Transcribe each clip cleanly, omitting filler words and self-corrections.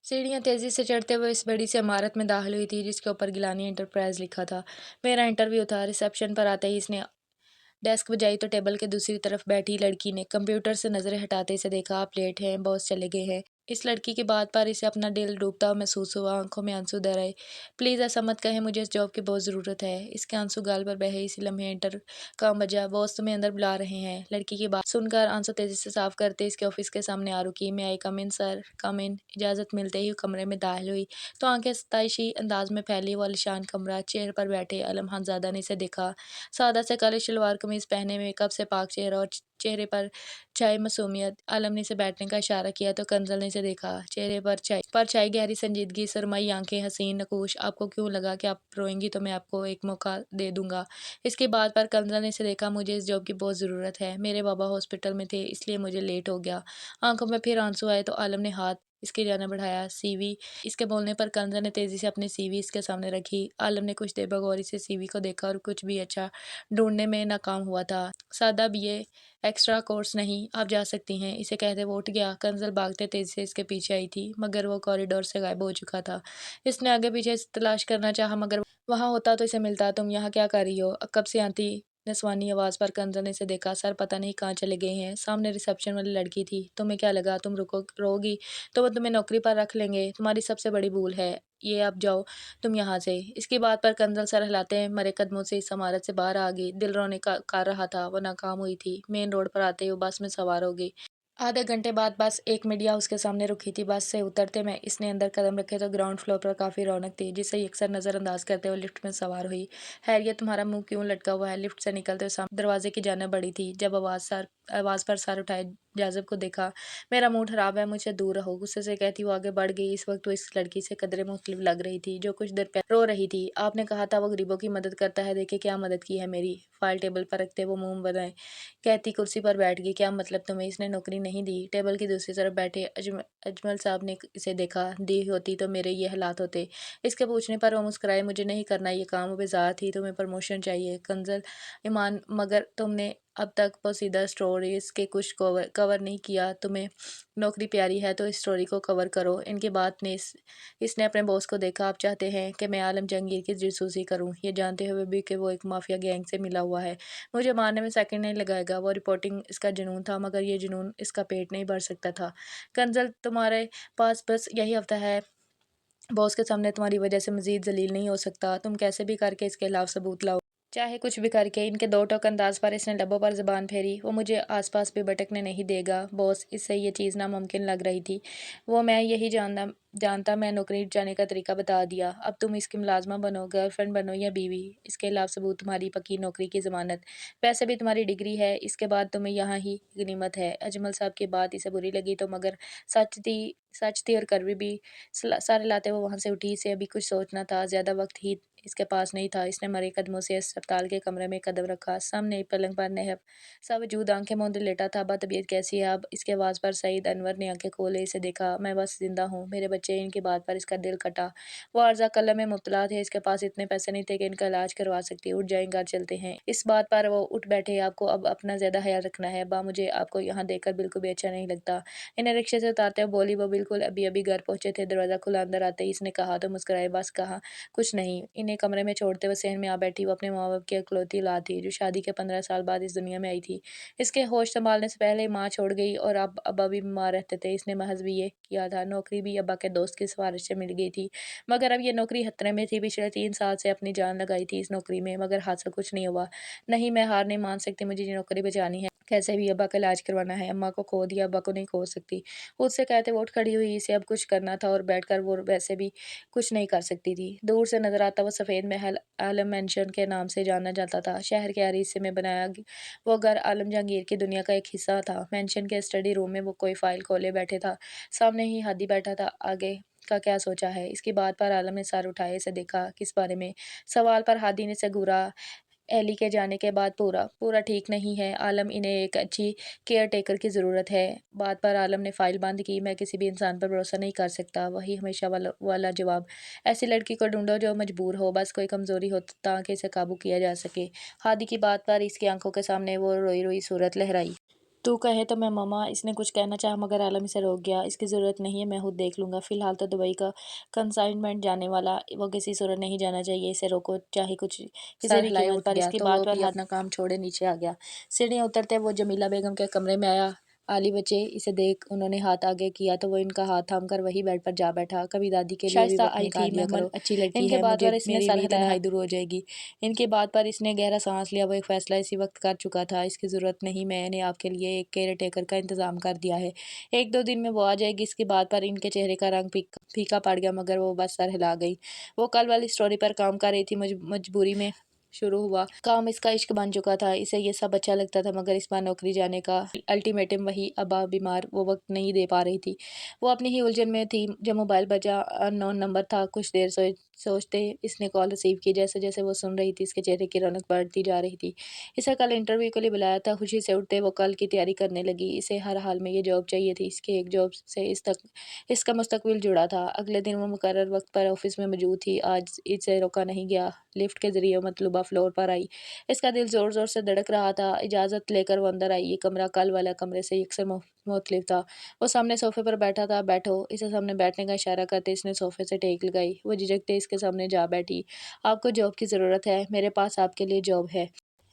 सीढ़ियाँ तेज़ी से चढ़ते हुए इस बड़ी सी इमारत में दाखिल हुई थी जिसके ऊपर गिलानी एंटरप्राइज़ लिखा था। मेरा इंटरव्यू था। रिसेप्शन पर आते ही इसने डेस्क बजाई तो टेबल के दूसरी तरफ बैठी लड़की ने कंप्यूटर से नज़रें हटाते इसे देखा। आप लेट हैं, बॉस चले गए हैं। इस लड़की की बात पर इसे अपना दिल डूबता हुआ महसूस हुआ। आंखों में आंसू भर आए। प्लीज़ ऐसा मत कहें, मुझे इस जॉब की बहुत ज़रूरत है। इसके आंसू गाल पर बहे। इसी लम्हे इंटर काम बजा। बॉस तुम्हें अंदर बुला रहे हैं। लड़की की बात सुनकर आंसू तेज़ी से साफ करते इसके ऑफिस के सामने आ रुकी। मैं आई कम इन सर? कम इन। इजाज़त मिलते ही कमरे में दाखिल हुई तो आंखें सताइशी अंदाज में फैली। वो आलीशान कमरा, चेयर पर बैठे आलम खानज़ादा ने इसे देखा। सादा से काली शलवार कमीज पहने, मेकअप से पाक चेहरा और चेहरे पर छाई मासूमियत। आलम ने इसे बैठने का इशारा किया तो कंजल ने इसे देखा। चेहरे पर छाई गहरी संजीदगी, सरमाई आंखें, हसीन नकूश। आपको क्यों लगा कि आप रोएंगी तो मैं आपको एक मौका दे दूंगा? इसकी बात पर कंजल ने इसे देखा। मुझे इस जॉब की बहुत ज़रूरत है। मेरे बाबा हॉस्पिटल में थे इसलिए मुझे लेट हो गया। आंखों में फिर आंसू आए तो आलम ने हाथ इसकी जाने बढ़ाया। सीवी। इसके बोलने पर कंजल ने तेजी से अपनी सीवी इसके सामने रखी। आलम ने कुछ देर बगौर से सीवी को देखा और कुछ भी अच्छा ढूंढने में नाकाम हुआ था। सादा बीए, एक्स्ट्रा कोर्स नहीं, आप जा सकती हैं। इसे कहते वो उठ गया। कंजल भागते तेजी से इसके पीछे आई थी मगर वो कॉरिडोर से गायब हो चुका था। इसने आगे पीछे तलाश करना चाहा मगर वहां होता तो इसे मिलता। तुम यहाँ क्या कर रही हो? कब से आती? नस्वानी आवाज पर कंजल ने इसे देखा। सर पता नहीं कहाँ चले गए हैं। सामने रिसेप्शन वाली लड़की थी। तुम्हें क्या लगा तुम रोगी तो वो तुम्हें नौकरी पर रख लेंगे? तुम्हारी सबसे बड़ी भूल है ये। अब जाओ तुम यहाँ से। इसकी बात पर कंजल सर हिलाते मरे कदमों से इस इमारत से बाहर आ गई। दिल रोने का कर रहा था। वो नाकाम हुई थी। मेन रोड पर आते ही वो बस में सवार हो गई। आधे घंटे बाद बस एक मीडिया हाउस के सामने रुकी थी। बस से उतरते में इसने अंदर कदम रखे तो ग्राउंड फ्लोर पर काफ़ी रौनक थी जिसे अक्सर नज़रअंदाज करते हुए लिफ्ट में सवार हुई। हैरियत तुम्हारा मुंह क्यों लटका हुआ है? लिफ्ट से निकलते हुए सामने दरवाजे की जाने बढ़ी थी जब आवाज़ पर सर उठाए जाजब को देखा। मेरा मूड खराब है, मुझे दूर रहो। गुस्से से कहती वो आगे बढ़ गई। इस वक्त वो इस लड़की से कदरे मुख्तलिफ लग रही थी जो कुछ देर पहले रो रही थी। आपने कहा था वो गरीबों की मदद करता है, देखे क्या मदद की है मेरी। फाइल टेबल पर रखते वो मुंह बनाए कहती कुर्सी पर बैठ गई। क्या मतलब तुम्हें इसने नौकरी नहीं दी? टेबल की दूसरी तरफ बैठे अजमल साहब ने इसे देखा। दी होती तो मेरे ये हालात होते। इसके पूछने पर वो मुस्कुराए। मुझे नहीं करना ये काम, वो बेजार थी। तुम्हें प्रमोशन चाहिए कंजल ईमान, मगर तुमने अब तक पोसीदा स्टोरीज के कुछ कवर नहीं किया। तुम्हें नौकरी प्यारी है तो इस स्टोरी को कवर करो। इनकी बात ने इसने अपने बॉस को देखा। आप चाहते हैं कि मैं आलम जहांगीर की जासूसी करूं, ये जानते हुए भी कि वो एक माफिया गैंग से मिला हुआ है। मुझे मारने में सेकंड नहीं लगाएगा। वो रिपोर्टिंग इसका जुनून था मगर ये जुनून इसका पेट नहीं भर सकता था। कंजल तुम्हारे पास बस यही हफ्ता है। बॉस के सामने तुम्हारी वजह से मजीद जलील नहीं हो सकता। तुम कैसे भी करके इसके खिलाफ सबूत लाओ, चाहे कुछ भी करके। इनके दो टोक अंदाज पर इसने लबों पर जबान फेरी। वो मुझे आसपास भी भटकने नहीं देगा बॉस। इससे ये चीज़ नामुमकिन लग रही थी। वो मैं यही जानता मैं नौकरी जाने का तरीका बता दिया। अब तुम इसकी मुलाजमा बनो, गर्लफ्रेंड बनो या बीवी। इसके खिलाफ सबूत तुम्हारी पक्की नौकरी की जमानत। वैसे भी तुम्हारी डिग्री है, इसके बाद तुम्हें यहाँ ही गनीमत है। अजमल साहब की बात इसे बुरी लगी तो मगर सच थी और कड़वी भी। सारे लाते वो वहाँ से उठी। इसे अभी कुछ सोचना था। ज़्यादा वक्त ही इसके पास नहीं था। इसने मरे कदमों से अस्पताल के कमरे में कदम रखा। सामने पलंग पर नहब सा वजूद आंखें मूंदे लेटा था। अब्बा तबीयत कैसी है अब? इसके आवाज़ पर सईद अनवर ने आंखें खोले इसे देखा। मैं बस जिंदा हूँ मेरे बच्चे। इनकी बात पर इसका दिल कटा। वो अर्जा कलम में मुब्तला थे। इसके पास इतने पैसे नहीं थे कि इनका इलाज करवा सकती। उठ जाएं, घर चलते हैं। इस बात पर वो उठ बैठे। आपको अब अपना ज़्यादा ख्याल रखना है अब्बा। मुझे आपको यहाँ देखकर बिल्कुल भी अच्छा नहीं लगता। इन्हें रिक्शे से उतारते हुए बोली। वो बिल्कुल अभी अभी घर पहुंचे थे। दरवाज़ा खुला। अंदर आते ही इसने कहा तो मुस्कुराए। बस कहा कुछ नहीं। इन्हें कमरे में छोड़ते हुए सहन में आ बैठी। वो अपने माँ बाप की इकलौती औलाद थी जो शादी के 15 साल बाद इस दुनिया में आई थी। इसके होश संभालने से पहले माँ छोड़ गई और अब अब्बा भी बीमार रहते थे। इसने महज भी ये किया था। नौकरी भी अब्बा के दोस्त की सिफारिश से मिल गई थी मगर अब ये नौकरी खतरे में थी। पिछले 3 साल से अपनी जान लगाई थी इस नौकरी में मगर हासिल कुछ नहीं हुआ। नहीं, मैं हार नहीं मान सकती। मुझे ये नौकरी बचानी है। कैसे भी अब्बा का इलाज करवाना है। अम्मा को खो दिया, अब्बा को नहीं खो सकती। खुद से कहते वो उठ खड़ी हुई। इसे अब कुछ करना था और बैठकर वो वैसे भी कुछ नहीं कर सकती थी। दूर से नजर आता वो सफ़ेद महल आलम मेंशन के नाम से जाना जाता था। शहर के हर हिस्से में वो घर आलम जहांगीर की दुनिया का एक हिस्सा था। मेंशन के स्टडी रूम में वो कोई फाइल खोले बैठे था। सामने ही हादी बैठा था। आगे का क्या सोचा है? इसकी बात पर आलम ने सर उठाए इसे देखा। किस बारे में? सवाल पर हादी ने से घूरा। एली के जाने के बाद पूरा पूरा ठीक नहीं है आलम। इन्हें एक अच्छी केयर टेकर की ज़रूरत है। बात पर आलम ने फाइल बंद की। मैं किसी भी इंसान पर भरोसा नहीं कर सकता। वही हमेशा वाला जवाब। ऐसी लड़की को ढूंढो जो मजबूर हो, बस कोई कमज़ोरी हो ताकि इसे काबू किया जा सके। हादी की बात पर इसकी आंखों के सामने वो रोई रोई सूरत लहराई। तू कहे तो मैं मम्मा। इसने कुछ कहना चाहा मगर आलम इसे रोक गया। इसकी ज़रूरत नहीं है, मैं खुद देख लूँगा। फ़िलहाल तो दुबई का कंसाइनमेंट जाने वाला, वो किसी सूरत नहीं जाना चाहिए। इसे रोको चाहे कुछ सर किसी भी हिलाए कीमत उठ पर। गया इसकी तो वो बात पर भी हद अपना काम छोड़े नीचे आ गया। सीढ़ियाँ उतरते वो जमीला बेगम के कमरे में आया। आली बच्चे इसे देख उन्होंने हाथ आगे किया तो वो इनका हाथ थाम कर वही बेड पर जा बैठा। कभी दादी के लिए भी शाइस्ता वक्त आई थी, निकाल लिया मेहमान करो, अच्छी लड़की इनके है, बात मुझे पर इसने मेरी सर भी हिलाया। तन्हाई दूर हो जाएगी। इनकी बात पर इसने गहरा सांस लिया। वो एक फैसला इसी वक्त कर चुका था। इसकी ज़रूरत नहीं, मैंने आपके लिए एक केयर टेकर का इंतज़ाम कर दिया है। एक दो दिन में वो आ जाएगी। इसकी बात पर इनके चेहरे का रंग फीका पड़ गया मगर वो बस सर हिला गई। वो कल वाली स्टोरी पर काम कर रही थी। मजबूरी में शुरू हुआ काम इसका इश्क बन चुका था। इसे ये सब अच्छा लगता था मगर इस बार नौकरी जाने का अल्टीमेटम वही। अब्बा बीमार, वो वक्त नहीं दे पा रही थी। वो अपनी ही उलझन में थी जब मोबाइल बजा। अननोन नंबर था। कुछ देर सोचते इसने कॉल रिसीव की। जैसे जैसे वो सुन रही थी इसके चेहरे की रौनक बढ़ती जा रही थी। इसे कल इंटरव्यू के लिए बुलाया था। खुशी से उठते वो कल की तैयारी करने लगी। इसे हर हाल में ये जॉब चाहिए थी। इसके एक जॉब से इसका मुस्तकबिल जुड़ा था। अगले दिन वो मुकर्रर वक्त पर ऑफिस में मौजूद थी। आज इसे रोका नहीं गया। लिफ्ट के जरिए मतलूबा फ्लोर पर आई। इसका दिल जोर जोर से धड़क रहा था। इजाज़त लेकर वो अंदर आई। ये कमरा कल वाला कमरे से यकसर मुख्तलिफ था। वो सामने सोफे पर बैठा था। बैठो। इसे सामने बैठने का इशारा करते इसने सोफे से टेक लगाई। वो झिझकते इसके सामने जा बैठी। आपको जॉब की ज़रूरत है, मेरे पास आपके लिए जॉब है।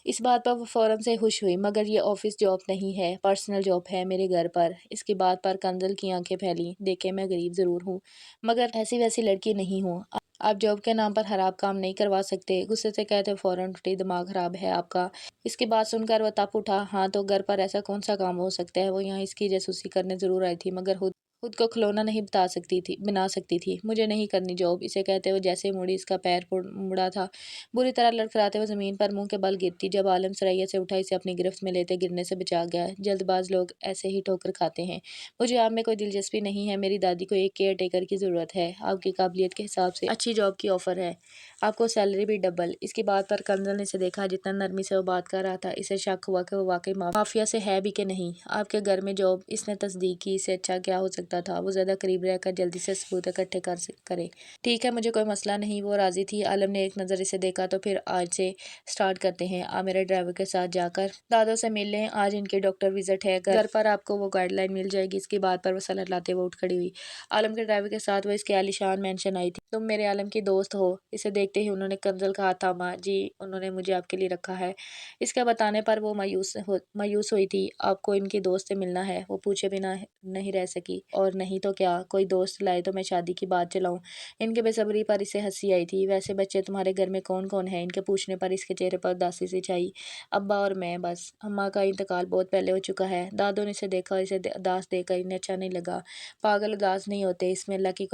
इस बात पर वो फ़ौरन से खुश हुई मगर ये ऑफिस जॉब नहीं है, पर्सनल जॉब है मेरे घर पर। इसकी बात पर कंजल की आंखें फैलीं। देखे मैं गरीब ज़रूर हूँ मगर ऐसी वैसी लड़की नहीं हूँ। आप जॉब के नाम पर खराब काम नहीं करवा सकते। गुस्से से कहते फ़ौरन उठी, दिमाग खराब है आपका। इसकी बात सुनकर वह तप उठा। हाँ तो घर पर ऐसा कौन सा काम हो सकता है। वो यहाँ इसकी जासूसी करने ज़रूर आई थी मगर खुद को खिलौना नहीं बना सकती थी। मुझे नहीं करनी जॉब। इसे कहते हुए जैसे ही मुड़ी इसका पैर मुड़ा था बुरी तरह लड़खड़ाते हुए ज़मीन पर मुंह के बल गिरती। जब आलम सरैया से उठा इसे अपनी गिरफ्त में लेते गिरने से बचा गया। जल्दबाज लोग ऐसे ही ठोकर खाते हैं। मुझे आप में कोई दिलचस्पी नहीं है। मेरी दादी को एक केयर टेकर की ज़रूरत है। आपकी काबिलियत के हिसाब से अच्छी जॉब की ऑफ़र है। आपको सैलरी भी डबल। इसकी बात पर कंजल ने इसे देखा। जितना नरमी से वो बात कर रहा था इसे शक हुआ कि वो वाकई माफिया से है भी कि नहीं। आपके घर में जॉब। इसने तस्दीक की। इससे अच्छा क्या हो सकता था। वो ज़्यादा करीब रहकर जल्दी से सबूत इकट्ठे करे। ठीक है, मुझे कोई मसला नहीं। वो राजी थी। आलम ने एक नज़र इसे देखा तो फिर आज से स्टार्ट करते हैं। आप मेरे ड्राइवर के साथ जाकर दादों से मिल लें। आज इनकी डॉक्टर विजिट है। घर पर आपको वो गाइडलाइन मिल जाएगी। इसकी बात पर वो सलाह लाते वो उठ खड़ी हुई। आलम के ड्राइवर के साथ वो इसके आलीशान मेंशन आई थी। तुम मेरे आलम की दोस्त हो। इसे देखते ही उन्होंने कंजल का हाथ थामा। जी, उन्होंने मुझे आपके लिए रखा है। इसके बताने पर वो मायूस हुई थी। आपको इनकी दोस्त से मिलना है। वो पूछे बिना नहीं रह सकी। और नहीं तो क्या, कोई दोस्त लाए तो मैं शादी की बात चलाऊं। इनके बेसब्री पर इसे हंसी आई थी। वैसे बच्चे तुम्हारे घर में कौन कौन है। इनके पूछने पर इसके चेहरे पर उदासी सी छाई। अब्बा और मैं बस। अम्मा का इंतकाल बहुत पहले हो चुका है। दादों ने इसे देखा। इसे उदास देखकर इन्हें अच्छा नहीं लगा। पागल उदास नहीं होते, इसमें अल्लाह की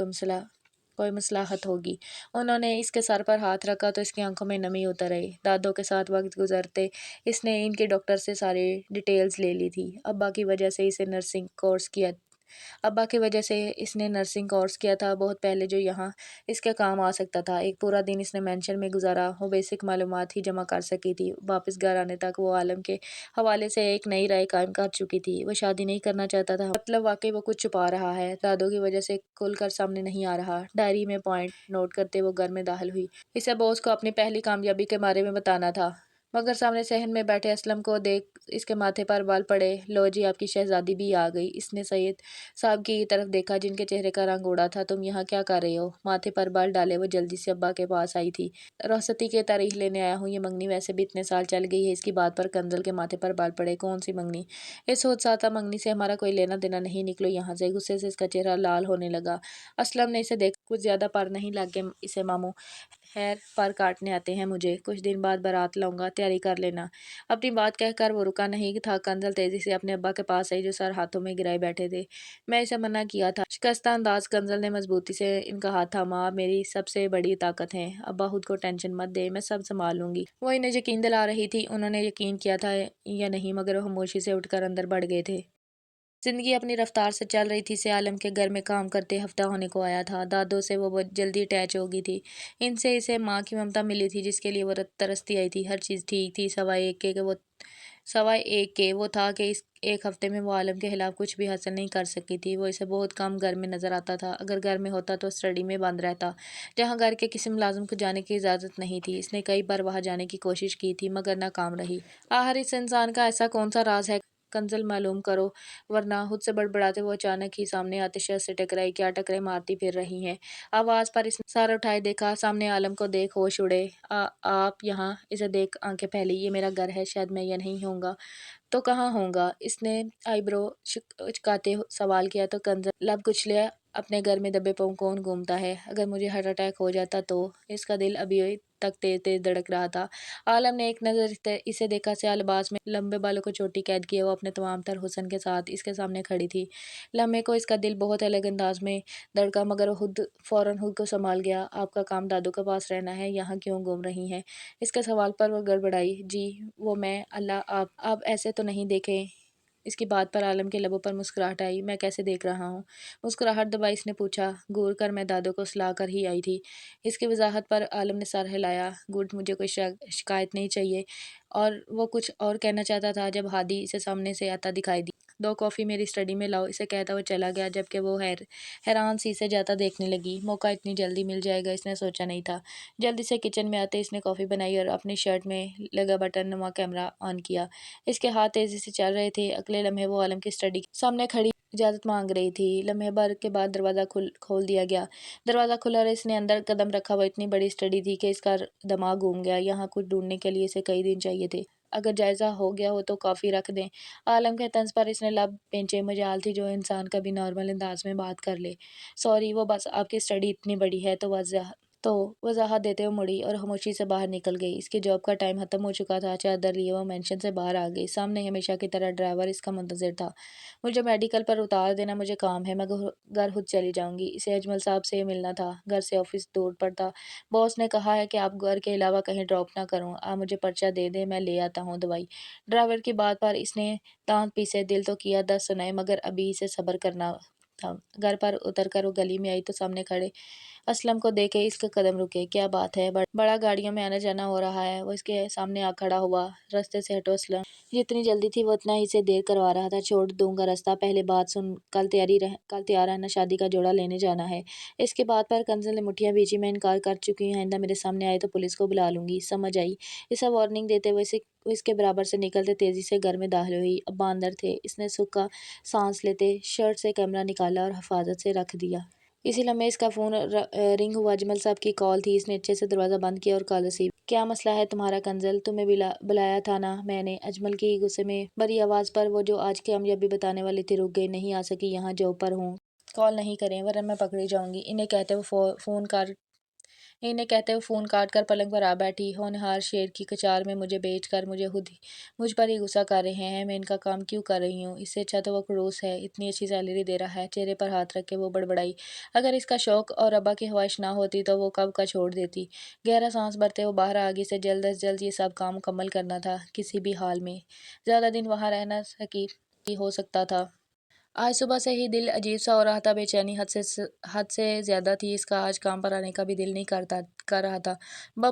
कोई मसलाहत होगी। उन्होंने इसके सर पर हाथ रखा तो इसकी आंखों में नमी उतर आई। दादों के साथ वक्त गुजरते इसने इनके डॉक्टर से सारी डिटेल्स ले ली थी। अब्बा की वजह से इसने नर्सिंग कोर्स किया था बहुत पहले जो यहाँ इसके काम आ सकता था। एक पूरा दिन इसने मेंशन में गुजारा। वो बेसिक मालूमात ही जमा कर सकी थी। वापस घर आने तक वो आलम के हवाले से एक नई राय कायम कर चुकी थी। वो शादी नहीं करना चाहता था। मतलब वाकई वो कुछ छुपा रहा है। दादों की वजह से खुलकर सामने नहीं आ रहा। डायरी में पॉइंट नोट करते वो घर में दाखिल हुई। इसे बॉस को अपनी पहली कामयाबी के बारे में बताना था मगर सामने सहन में बैठे असलम को देख इसके माथे पर बाल पड़े। लो जी, आपकी शहजादी भी आ गई। इसने सैयद साहब की तरफ देखा जिनके चेहरे का रंग उड़ा था। तुम यहाँ क्या कर रहे हो। माथे पर बाल डाले वो जल्दी से अब्बा के पास आई थी। रुखसती के तारीख लेने आया हूँ। ये मंगनी वैसे भी इतने साल चल गई है। इसकी बात पर कंजल के माथे पर बाल पड़े। कौन सी मंगनी। ये सोच सा था मंगनी से हमारा कोई लेना देना नहीं। निकलो यहाँ से। गुस्से से इसका चेहरा लाल होने लगा। असलम ने इसे देख कुछ ज्यादा पर नहीं लगे इसे मामू खैर पर काटने आते हैं मुझे। कुछ दिन बाद बारात लाऊंगा, तैयारी कर लेना। अपनी बात कहकर वो रुका नहीं था। कंजल तेजी से अपने अब्बा के पास आई जो सर हाथों में गिराए बैठे थे। मैं इसे मना किया था। शिकस्ता अंदाज कंजल ने मजबूती से इनका हाथ थामा। आप मेरी सबसे बड़ी ताकत हैं। अब्बा खुद को टेंशन मत दे, मैं सब संभाल लूंगी। वो इन्हें यकीन दिला रही थी। उन्होंने यकीन किया था या नहीं मगर वो खामोशी से उठकर अंदर बढ़ गए थे। जिंदगी अपनी रफ्तार से चल रही थी। से आलम के घर में काम करते हफ्ता होने को आया था। दादों से वो बहुत जल्दी अटैच हो गई थी। इनसे इसे माँ की ममता मिली थी जिसके लिए वो तरसती आई थी। हर चीज़ ठीक थी सवाए एक के वो था कि इस एक हफ्ते में वो आलम के खिलाफ कुछ भी हासिल नहीं कर सकी थी। वो इसे बहुत कम घर में नजर आता था। अगर घर में होता तो स्टडी में बंद रहता जहाँ घर के किसी मुलाजिम को जाने की इजाज़त नहीं थी। इसने कई बार वहाँ जाने की कोशिश की थी मगर नाकाम रही। आखिर इस इंसान का ऐसा कौन सा राज है कंज़ल मालूम करो, वरना खुद से बड़बड़ाते वो अचानक ही सामने आते शख्स से टकराई। क्या टकरे मारती फिर रही हैं। आवाज़ पर इसने सर उठाए देखा, सामने आलम को देख होश उड़े। आप यहाँ? इसे देख आंखें फैली। ये मेरा घर है, शायद मैं यहाँ नहीं होऊंगा तो कहाँ होऊंगा? इसने आईब्रो चुकाते सवाल किया तो कंजर लब कुचले। अपने घर में दबे पाँव कौन घूमता है? अगर मुझे हार्ट अटैक हो जाता तो? इसका दिल अभी तक तेज तेज धड़क रहा था। आलम ने एक नज़र इसे देखा। स्याह लिबास में लंबे बालों को चोटी कैद किए वो अपने तमाम तर हुस्न के साथ इसके सामने खड़ी थी। लम्हे को इसका दिल बहुत अलग अंदाज में धड़का, मगर फौरन खुद को संभाल गया। आपका काम दादू के पास रहना है, यहाँ क्यों घूम रही हैं? इसके सवाल पर वो गड़बड़ाई। जी वो मैं अल्लाह आप ऐसे तो नहीं देखें। इसकी बात पर आलम के लबों पर मुस्कुराहट आई। मैं कैसे देख रहा हूँ? मुस्कुराहट दबाई इसने पूछा। घूर कर मैं दादू को सुला कर ही आई थी। इसकी वजाहत पर आलम ने सर हिलाया। गुड, मुझे कोई शिकायत नहीं चाहिए। और वो कुछ और कहना चाहता था जब हादी इसे सामने से आता दिखाई दी। दो कॉफ़ी मेरी स्टडी में लाओ, इसे कहता हुआ चला गया, जबकि वो हैरान सी इसे जाता देखने लगी। मौका इतनी जल्दी मिल जाएगा इसने सोचा नहीं था। जल्दी से किचन में आते इसने कॉफ़ी बनाई और अपनी शर्ट में लगा बटन नुमा कैमरा ऑन किया। इसके हाथ तेजी से चल रहे थे। अगले लम्हे वो आलम की स्टडी के सामने खड़ी इजाज़त मांग रही थी। लम्हे भर के बाद दरवाज़ा खोल दिया गया। दरवाज़ा खुला और इसने अंदर कदम रखा। वो इतनी बड़ी स्टडी थी कि इसका दिमाग घूम गया। यहाँ कुछ ढूंढने के लिए इसे कई दिन चाहिए थे। अगर जायज़ा हो गया हो तो कॉफ़ी रख दें। आलम के तंज पर इसने लब पेंचे। मजाल थी जो इंसान कभी नॉर्मल अंदाज में बात कर ले। सॉरी, वो बस आपकी स्टडी इतनी बड़ी है तो वजाहत देते हुए मुड़ी और खामोशी से बाहर निकल गई। इसके जॉब का टाइम खत्म हो चुका था। चादर लिए वो मेंशन से बाहर आ गई। सामने हमेशा की तरह ड्राइवर इसका मुंतजिर था। मुझे मेडिकल पर उतार देना, मुझे काम है, मैं घर खुद चली जाऊंगी। इसे अजमल साहब से मिलना था। घर से ऑफिस दूर पड़ता। बॉस ने कहा है कि आप घर के अलावा कहीं ड्रॉप ना करूं। आप मुझे पर्चा दे दें, मैं ले आता हूं दवाई। ड्राइवर की बात पर इसने दांत पीसे। दिल तो किया 10 सुनाए, मगर अभी इसे सब्र करना था। घर पर उतर कर वो गली में आई तो सामने खड़े असलम को देखे इसके कदम रुके। क्या बात है? बड़ा गाड़ियों में आना जाना हो रहा है। वो इसके सामने आ खड़ा हुआ। रास्ते से हटो असलम। जितनी जल्दी थी वो उतना ही से देर करवा रहा था। छोड़ दूंगा रास्ता, पहले बात सुन। कल तैयार रहना, शादी का जोड़ा लेने जाना है। इसके बात पर कंजल ने मुठ्ठियां भींची। मैं इनकार कर चुकी हूँ, आइंदा मेरे सामने आए तो पुलिस को बुला लूंगी। समझ आई? इसे वार्निंग देते हुए वो इसके बराबर से निकलते तेजी से घर में दाखिल हुई। अब्बा अंदर थे। इसने सूखा सांस लेते शर्ट से कैमरा निकाला और हिफाजत से रख दिया। इसी लम्हे इसका फ़ोन रिंग हुआ। अजमल साहब की कॉल थी। इसने अच्छे से दरवाज़ा बंद किया और कॉल रिसीव। क्या मसला है तुम्हारा कंजल? तुम्हें बुलाया था ना मैंने। अजमल की गुस्से में भरी आवाज़ पर वो जो आज कामयाबी बताने वाली थी रुक गई। नहीं आ सकी, यहाँ जॉब पर हूँ। कॉल नहीं करें वरना मैं पकड़ी जाऊंगी। इन्हें कहते हुए फ़ोन काट कर पलंग पर आ बैठी। होनहार शेर की कचार में मुझे बेच कर मुझ पर ही गुस्सा कर रहे हैं। मैं इनका काम क्यों कर रही हूँ? इससे अच्छा तो वो खड़ूस है, इतनी अच्छी सैलरी दे रहा है। चेहरे पर हाथ रख के वो बड़बड़ाई। अगर इसका शौक और अब्बा की ख्वाहिश ना होती तो वो कब का छोड़ देती। गहरा सांस भरते वो बाहर आ गई। से जल्द अज जल्द ये सब काम मुकम्मल करना था, किसी भी हाल में। ज़्यादा दिन वहाँ रह ना सकी हो सकता था। आज सुबह से ही दिल अजीब सा हो रहा था। बेचैनी हद से ज़्यादा थी। इसका आज काम पर आने का भी दिल नहीं कर रहा था।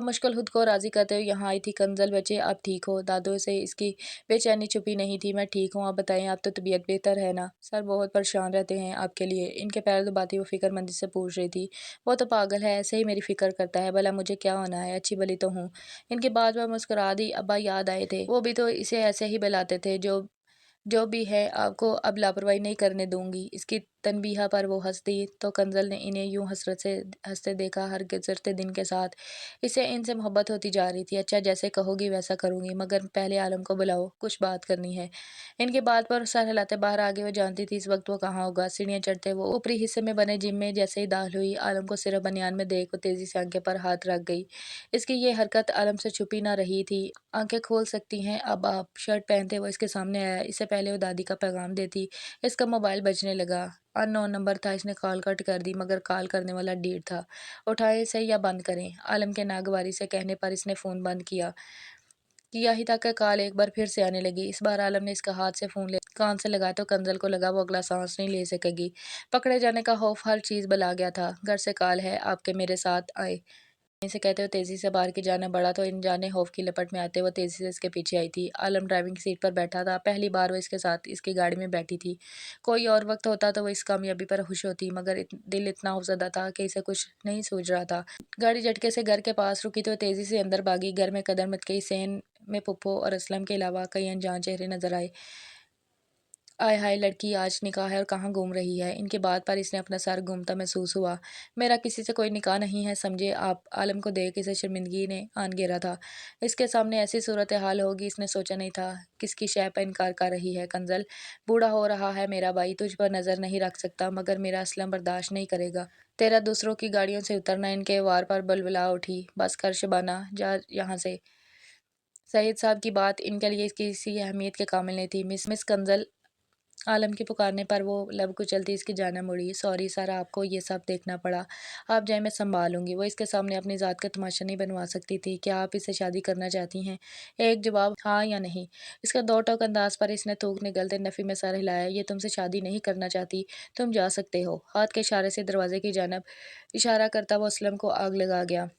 मुश्किल खुद को राज़ी करते हुए यहाँ आई थी। कंजल बच्चे, आप ठीक हो? दादू से इसकी बेचैनी छुपी नहीं थी। मैं ठीक हूँ, आप बताएं, आप तो तबीयत बेहतर है ना? सर बहुत परेशान रहते हैं आपके लिए। इनके पैर दबाती वो फिक्रमंदी से पूछ रही थी। वो तो पागल है, ऐसे ही मेरी फिक्र करता है। भला मुझे क्या होना है? अच्छी भली तो हूँ। इनकी बात में मुस्कुरा दी। अब्बा याद आए थे, वो भी तो इसे ऐसे ही बुलाते थे। जो भी है, आपको अब लापरवाही नहीं करने दूंगी। इसकी तनबीहा पर वो हंस दी तो कंजल ने इन्हें यूं हसरत से हंसते देखा। हर गुजरते दिन के साथ इसे इनसे मोहब्बत होती जा रही थी। अच्छा, जैसे कहोगी वैसा करूंगी, मगर पहले आलम को बुलाओ, कुछ बात करनी है। इनके बात पर सर हिलाते बाहर आगे वो जानती थी इस वक्त वो कहाँ होगा। सीढ़ियाँ चढ़ते वो ऊपरी हिस्से में बने जिम में जैसे ही दाखिल हुई, आलम को सिर्फ बनियान में देख वो तेजी से आंखें पर हाथ रख गई। इसकी ये हरकत आलम से छुपी ना रही थी। आंखें खोल सकती हैं अब आप। शर्ट पहनते वो इसके सामने आया। इससे पहले वो दादी का पैगाम देती इसका मोबाइल बजने लगा। अननोन नंबर था। इसने कॉल कट कर दी, मगर कॉल करने वाला डीड था। उठाए सही या बंद करें? आलम के नागवारी से कहने पर इसने फ़ोन बंद किया ही था कि कॉल एक बार फिर से आने लगी। इस बार आलम ने इसका हाथ से फ़ोन ले कान से लगाया तो कंजल को लगा वो अगला सांस नहीं ले सकेगी। पकड़े जाने का खौफ हर चीज़ भुला गया था। घर से कॉल है, आपके मेरे साथ आए से कहते हुए तेजी से बाहर की जाना बढ़ा तो इन जाने खौफ की लपट में आते हुए तेजी से इसके पीछे आई थी। आलम ड्राइविंग सीट पर बैठा था। पहली बार वो इसके साथ इसकी गाड़ी में बैठी थी। कोई और वक्त होता तो वो इस कामयाबी पर खुश होती, मगर दिल इतना खौफजदा था कि इसे कुछ नहीं सूझ रहा था। गाड़ी झटके से घर के पास रुकी तो तेजी से अंदर भागी। घर में कदर मत गई। सेन में पुप्पो और असलम के अलावा कई अनजान चेहरे नजर आए। आय हाय, लड़की आज निकाह है और कहाँ घूम रही है। इनके बात पर इसने अपना सर घूमता महसूस हुआ। मेरा किसी से कोई निकाह नहीं है, समझे आप। आलम को देख इसे शर्मिंदगी ने आन घेरा था। इसके सामने ऐसी सूरत हाल होगी इसने सोचा नहीं था। किसकी शय पर इनकार कर रही है कंजल। बूढ़ा हो रहा है मेरा भाई, तुझ पर नजर नहीं रख सकता, मगर मेरा असलम बर्दाश्त नहीं करेगा। तेरा दूसरों की गाड़ियों से उतरना। इनके वार पर बलबला उठी। बस कर शबाना, जा यहाँ से। सईद साहब की बात इनके लिए किसी अहमियत के काबिल नहीं थी। Miss miss कंजल। आलम के पुकारने पर वो लब कुचलती इसकी जाना मुड़ी। सॉरी सर, आपको ये सब देखना पड़ा। आप जाए, मैं संभाल लूंगी। वो इसके सामने अपनी ज़ात का तमाशा नहीं बनवा सकती थी। क्या आप इससे शादी करना चाहती हैं? एक जवाब, हाँ या नहीं। इसका दो टोक अंदाज पर इसने थूक निकलते नफ़ी में सर हिलाया। ये तुमसे शादी नहीं करना चाहती। तुम जा सकते हो। हाथ के इशारे से दरवाजे की जानब इशारा करता वो असलम को आग लगा गया।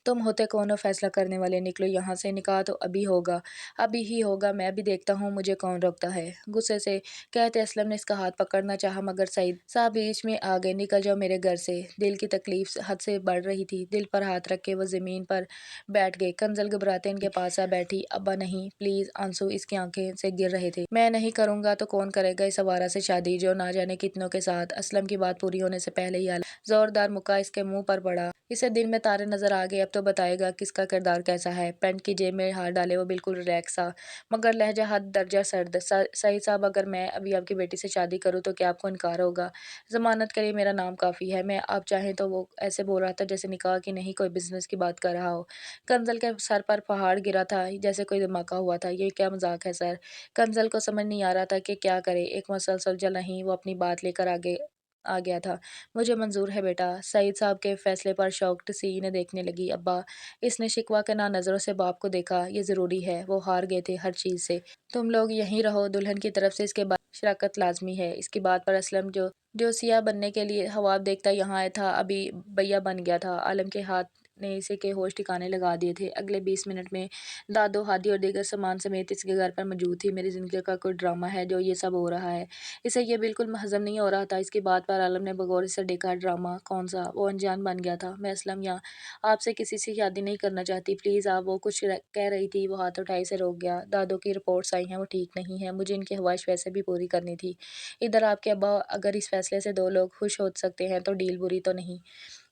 तुम होते कौन हो फैसला करने वाले? निकलो यहाँ से। निकाह तो अभी होगा, अभी ही होगा। मैं भी देखता हूँ मुझे कौन रोकता है। गुस्से से कहते असलम ने इसका हाथ पकड़ना चाहा, मगर सईद साहब बीच में आ गए। निकल जाओ मेरे घर से। दिल की तकलीफ हद से बढ़ रही थी। दिल पर हाथ रख के वो जमीन पर बैठ गए। कंजल घबराते इनके पास आ बैठी। अब्बा नहीं, प्लीज। आंसू इसकी आंखें से गिर रहे थे। मैं नहीं करूंगा तो कौन करेगा इस आवारा से शादी, जो ना जाने कितनों के साथ। असलम की बात पूरी होने से पहले ही जोरदार मुक्का इसके मुंह पर पड़ा। इसे दिन में तारे नजर आ गए। अब तो बताएगा किसका किरदार कैसा है। पैंट की जेब में हाथ डाले वो बिल्कुल रिलैक्स सा, मगर लहजा हद दर्जा सर्द। सईद साहब, अगर मैं अभी आपकी बेटी से शादी करूँ तो क्या आपको इनकार होगा? जमानत के लिए मेरा नाम काफ़ी है। मैं आप चाहें तो। वो ऐसे बोल रहा था जैसे निकाह की नहीं कोई बिजनेस की बात कर रहा हो। कंजल के सर पर पहाड़ गिरा था, जैसे कोई धमाका हुआ था। ये क्या मजाक है सर? कंजल को समझ नहीं आ रहा था कि क्या करे। एक मसलसल जल नहीं वो अपनी बात लेकर आगे आ गया था। मुझे मंजूर है बेटा। सईद साहब के फैसले पर शॉक्ड सी इन्हें देखने लगी। अब्बा। इसने शिकवा के ना नज़रों से बाप को देखा। ये ज़रूरी है, वो हार गए थे हर चीज़ से। तुम लोग यहीं रहो। दुल्हन की तरफ से इसके बाद शराकत लाजमी है। इसकी बात पर असलम जो सिया बनने के लिए हवाब देखता यहाँ आया था, अभी भैया बन गया था। आलम के हाथ ने इसे के होश ठिकाने लगा दिए थे। अगले 20 मिनट में दादो हादी और दीगर सामान समेत इसके घर पर मौजूद थी। मेरी ज़िंदगी का कोई ड्रामा है जो ये सब हो रहा है। इसे ये बिल्कुल हज़म नहीं हो रहा था। इसकी बात पर आलम ने बगौर से देखा। ड्रामा कौन सा? वो अनजान बन गया था। मैं असलम यहाँ आपसे किसी से शादी नहीं करना चाहती, प्लीज़ आप। वो कुछ कह रही थी, वो हाथ उठाए से रोक गया। दादों की रिपोर्ट्स आई हैं, वो ठीक नहीं है। मुझे इनकी ख्वाहिश वैसे भी पूरी करनी थी। इधर आपके अब्बा, अगर इस फैसले से दो लोग खुश हो सकते हैं तो डील बुरी तो नहीं।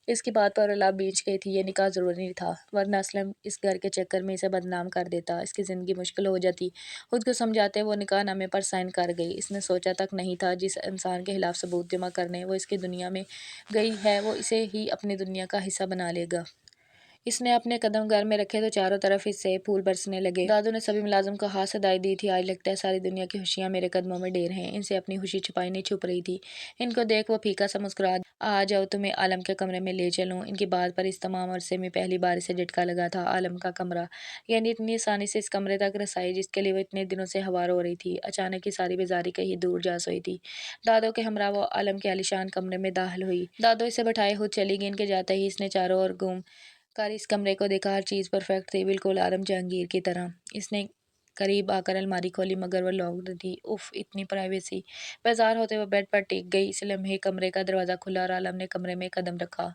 इसकी बात पर अलाप बीच गई थी। ये निकाह ज़रूरी नहीं था, वरना असलम इस घर के चक्कर में इसे बदनाम कर देता। इसकी ज़िंदगी मुश्किल हो जाती। खुद को समझाते वो निकाहनामे पर साइन कर गई। इसने सोचा तक नहीं था जिस इंसान के खिलाफ सबूत जमा करने वो इसकी दुनिया में गई है, वो इसे ही अपनी दुनिया का हिस्सा बना लेगा। इसने अपने कदम घर में रखे तो चारों तरफ इससे फूल बरसने लगे। दादू ने सभी मुलाजिम को हाथ सदाई दी थी। आज लगता है सारी दुनिया की खुशियां मेरे कदमों में ढेर हैं। इनसे अपनी खुशी छुपाई नहीं छुप रही थी। इनको देख वो फीका सा मुस्कुरा। आ जाओ, तुम्हें आलम के कमरे में ले चलूं। इनकी बात पर इस तमाम अरसे में पहली बार इसे झटका लगा था। आलम का कमरा, यानी इतनी आसानी से इस कमरे तक रसाई जिसके लिए वो इतने दिनों से हवार हो रही थी, अचानक ही सारी बेजारी कहीं दूर जा सोई थी। दादो के हमरा वो आलम के आलिशान कमरे में दाखिल हुई। दादो इसे बैठाए खुद चली गई। इनके जाते ही इसने चारों ओर घूम कर इस कमरे को देखा। हर चीज़ परफेक्ट थी, बिल्कुल आलम जहांगीर की तरह। इसने करीब आकर अलमारी खोली, मगर वह लॉक्ड थी। उफ, इतनी प्राइवेसी। बाजार होते हुए बेड पर टिक गई। इस लम्हे कमरे का दरवाज़ा खुला और आलम ने कमरे में कदम रखा।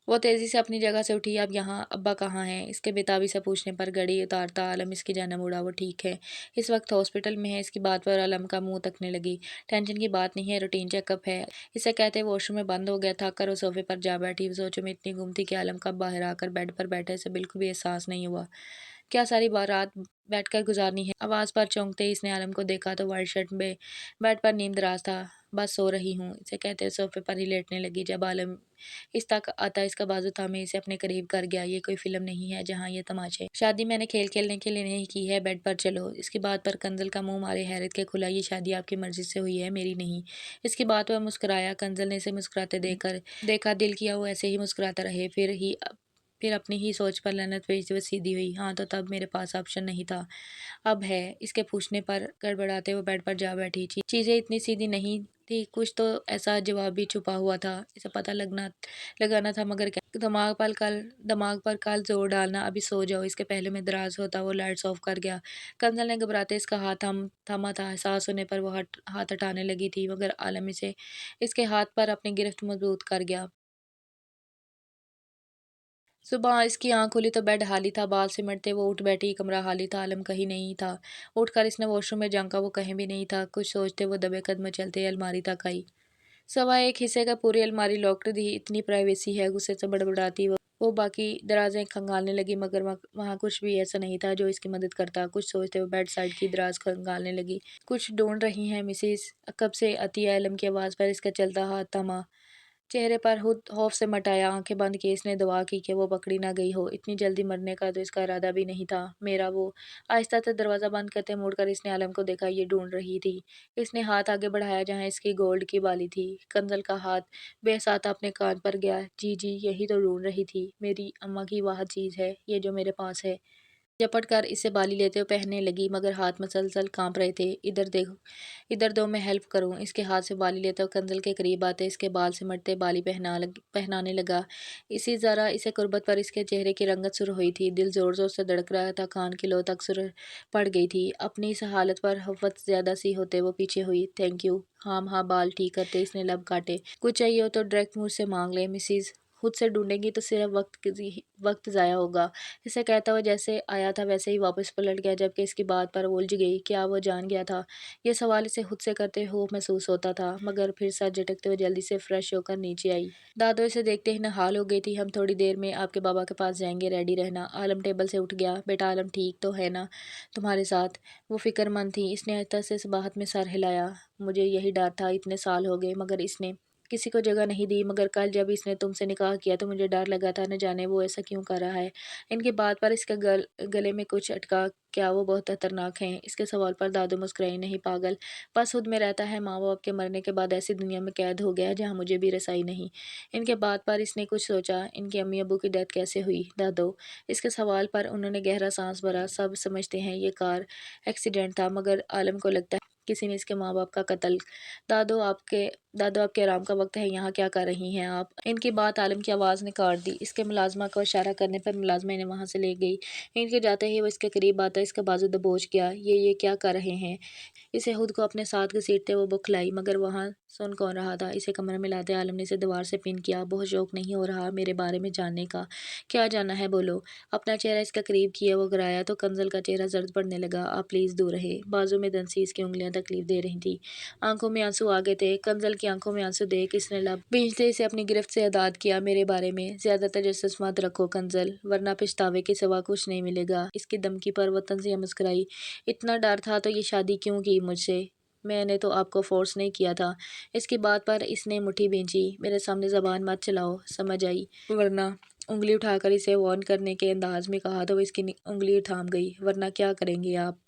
वो तेज़ी से अपनी जगह से उठी। अब यहाँ अब्बा कहाँ हैं? इसके बेताबी से पूछने पर घड़ी उतारता आलम इसकी जानिब मुड़ा। वो ठीक है, इस वक्त हॉस्पिटल में है। इसकी बात पर आलम का मुंह तकने लगी। टेंशन की बात नहीं है, रूटीन चेकअप है। इसे कहते वॉशरूम में बंद हो गया। थक कर वो सोफे पर जा बैठी। वो सोचों में इतनी गुम थी कि आलम कब बाहर आकर बेड पर बैठे से बिल्कुल भी एहसास नहीं हुआ। क्या सारी रात बैठकर गुजारनी है? आवाज़ पर चौंकते ही इसने आलम को देखा तो वाइट शर्ट में बेड पर नीम दराज था। बस सो रही हूँ, इसे कहते सोफे पर ही लेटने लगी। जब आलम इस तक आता इसका बाजू थामे इसे अपने करीब कर गया। ये कोई फिल्म नहीं है जहाँ ये तमाशे। शादी मैंने खेल खेलने के लिए नहीं की है, बेड पर चलो। इसकी बात पर कंजल का मुंह मारे हैरत के खुला। ये शादी आपकी मर्जी से हुई है, मेरी नहीं। इसकी बात पर मुस्कुराया। कंजल ने इसे मुस्कुराते देखकर देखा। दिल किया वो ऐसे ही मुस्कुराता रहे। फिर अपनी ही सोच पर लानत भेजते हुए सीधी हुई। हाँ, तो तब मेरे पास ऑप्शन नहीं था, अब है। इसके पूछने पर गड़बड़ाते वो बेड पर जा बैठी। चीज़ें इतनी सीधी नहीं थी, कुछ तो ऐसा जवाब भी छुपा हुआ था। इसे पता लगाना था, मगर क्या? दिमाग पर कल जोर डालना। अभी सो जाओ, इसके पहले में दराज होता वो लाइट्स ऑफ कर गया। कंजल ने घबराते इसका हाथ थामा था। एहसास होने पर वो हाथ हटाने लगी थी, मगर आलम इसे इसके हाथ पर अपनी गिरफ्त मजबूत कर गया। सुबह इसकी आँख खुली तो बेड खाली था, बाल सिमटते वो उठ बैठी, कमरा खाली था, आलम कहीं नहीं था। उठकर इसने वॉशरूम में झाँका, वो कहीं भी नहीं था। कुछ सोचते वो दबे कदम चलते अलमारी तक आई। सवा एक हिस्से का पूरी अलमारी लॉक्ड थी, इतनी प्राइवेसी है, गुस्से से बड़बड़ाती वो बाकी दराज़ें खंगालने लगी, मगर वहाँ कुछ भी ऐसा नहीं था जो इसकी मदद करता। कुछ सोचते हुए बेड साइड की दराज खंगालने लगी। कुछ ढूँढ रही हैं मिसेज़? कब से आती है आलम की आवाज़ पर इसका चलता हाथ थमा। चेहरे पर खौफ से मटाया, आंखें बंद की इसने, दुआ की कि वो पकड़ी ना गई हो। इतनी जल्दी मरने का तो इसका इरादा भी नहीं था। मेरा वो आहिस्ता से दरवाज़ा बंद करते मुड़कर इसने आलम को देखा, ये ढूंढ रही थी। इसने हाथ आगे बढ़ाया जहाँ इसकी गोल्ड की बाली थी। कंजल का हाथ बेसाता अपने कान पर गया। जी जी, यही तो ढूंढ रही थी, मेरी अम्मा की वाह चीज़ है ये जो मेरे पास है। झपट कर इसे बाली लेते हुए पहनने लगी, मगर हाथ मसलसल कांप रहे थे। इधर देखो, इधर दो, मैं हेल्प करूं। इसके हाथ से बाली लेते हुए कंजल के करीब आते इसके बाल सिमटते बाली पहनाने लगा। इसी ज़रा इसे कुर्बत पर इसके चेहरे की रंगत सुर हुई थी। दिल ज़ोर ज़ोर से धड़क रहा था, कान की लो तक सुर पड़ गई थी। अपनी इस हालत पर हफ़्वत ज़्यादा सी होते वो पीछे हुई। Thank you. हाँ बाल ठीक करते इसने लब काटे। कुछ चाहिए हो तो डायरेक्ट मुझसे मांग ले मिसिज, खुद से ढूंढेंगी तो सिर्फ वक्त ज़ाया होगा। इसे कहता हुआ जैसे आया था वैसे ही वापस पलट गया, जबकि इसकी बात पर वो उलझ गई। क्या वो जान गया था? ये सवाल इसे खुद से करते हुए महसूस होता था, मगर फिर सर झटकते हुए जल्दी से फ्रेश होकर नीचे आई। दादो इसे देखते ही नहाल हो गई थी। हम थोड़ी देर में आपके बाबा के पास जाएंगे, रेडी रहना। आलम टेबल से उठ गया। बेटा आलम ठीक तो है ना तुम्हारे साथ? वो फिक्रमंद थी। इसने आहिस्ता से बात में सर हिलाया। मुझे यही डर था, इतने साल हो गए मगर इसने किसी को जगह नहीं दी, मगर कल जब इसने तुमसे निकाह किया तो मुझे डर लगा था, न जाने वो ऐसा क्यों कर रहा है। इनकी बात पर इसके गले में कुछ अटका। क्या वो बहुत खतरनाक हैं? इसके सवाल पर दादू मुस्कुराई। नहीं पागल, बस खुद में रहता है। माँ बाप के मरने के बाद ऐसी दुनिया में कैद हो गया है जहाँ मुझे भी रसाई नहीं। इनके बात पर इसने कुछ सोचा। इनके अम्मी अबू की डेथ कैसे हुई दादो? इसके सवाल पर उन्होंने गहरा सांस भरा। सब समझते हैं ये कार एक्सीडेंट था, मगर आलम को लगता है किसी ने इसके माँ बाप का कत्ल। दादो आपके दादो आपके आराम का वक्त है, यहाँ क्या कर रही हैं आप? इनकी बात आलम की आवाज़ ने काट दी। इसके मुलाजमा को इशारा करने पर मुलाजमा इन्हें वहाँ से ले गई। इनके जाते ही वो इसके करीब आता, इसका बाजू दबोच गया। ये क्या कर रहे हैं? इसे खुद को अपने साथ घसीटते वो बौखलाई, मगर वहाँ सुन कौन रहा था? इसे कमरे में लाते आलम ने इसे दीवार से पिन किया। बहुत शौक नहीं हो रहा मेरे बारे में जानने का? क्या जानना है बोलो। अपना चेहरा इसका करीब किया वो गिराया तो कंजल का चेहरा जर्द पड़ने लगा। आप प्लीज़ दूर रहे। बाजू में दंसी इसकी उंगलियां तकलीफ दे रही थी। आंखों में आंसू आ गए थे। कंजल की आंखों में आंसू देख इसने लब भींचते इसे अपनी गिरफ्त से आज़ाद किया। मेरे बारे में ज्यादा तजस्सुस मत रखो कंजल, वरना पछतावे के सिवा कुछ नहीं मिलेगा। इसकी धमकी पर वो तंजिया मुस्कुराई। इतना डर था तो ये शादी क्यों की मुझसे? मैंने तो आपको फोर्स नहीं किया था। इसकी बात पर इसने मुट्ठी भींची। मेरे सामने जबान मत चलाओ, समझ आई? वरना उंगली उठाकर इसे वार्न करने के अंदाज में कहा तो वो इसकी उंगली थाम गई। वरना क्या करेंगे आप?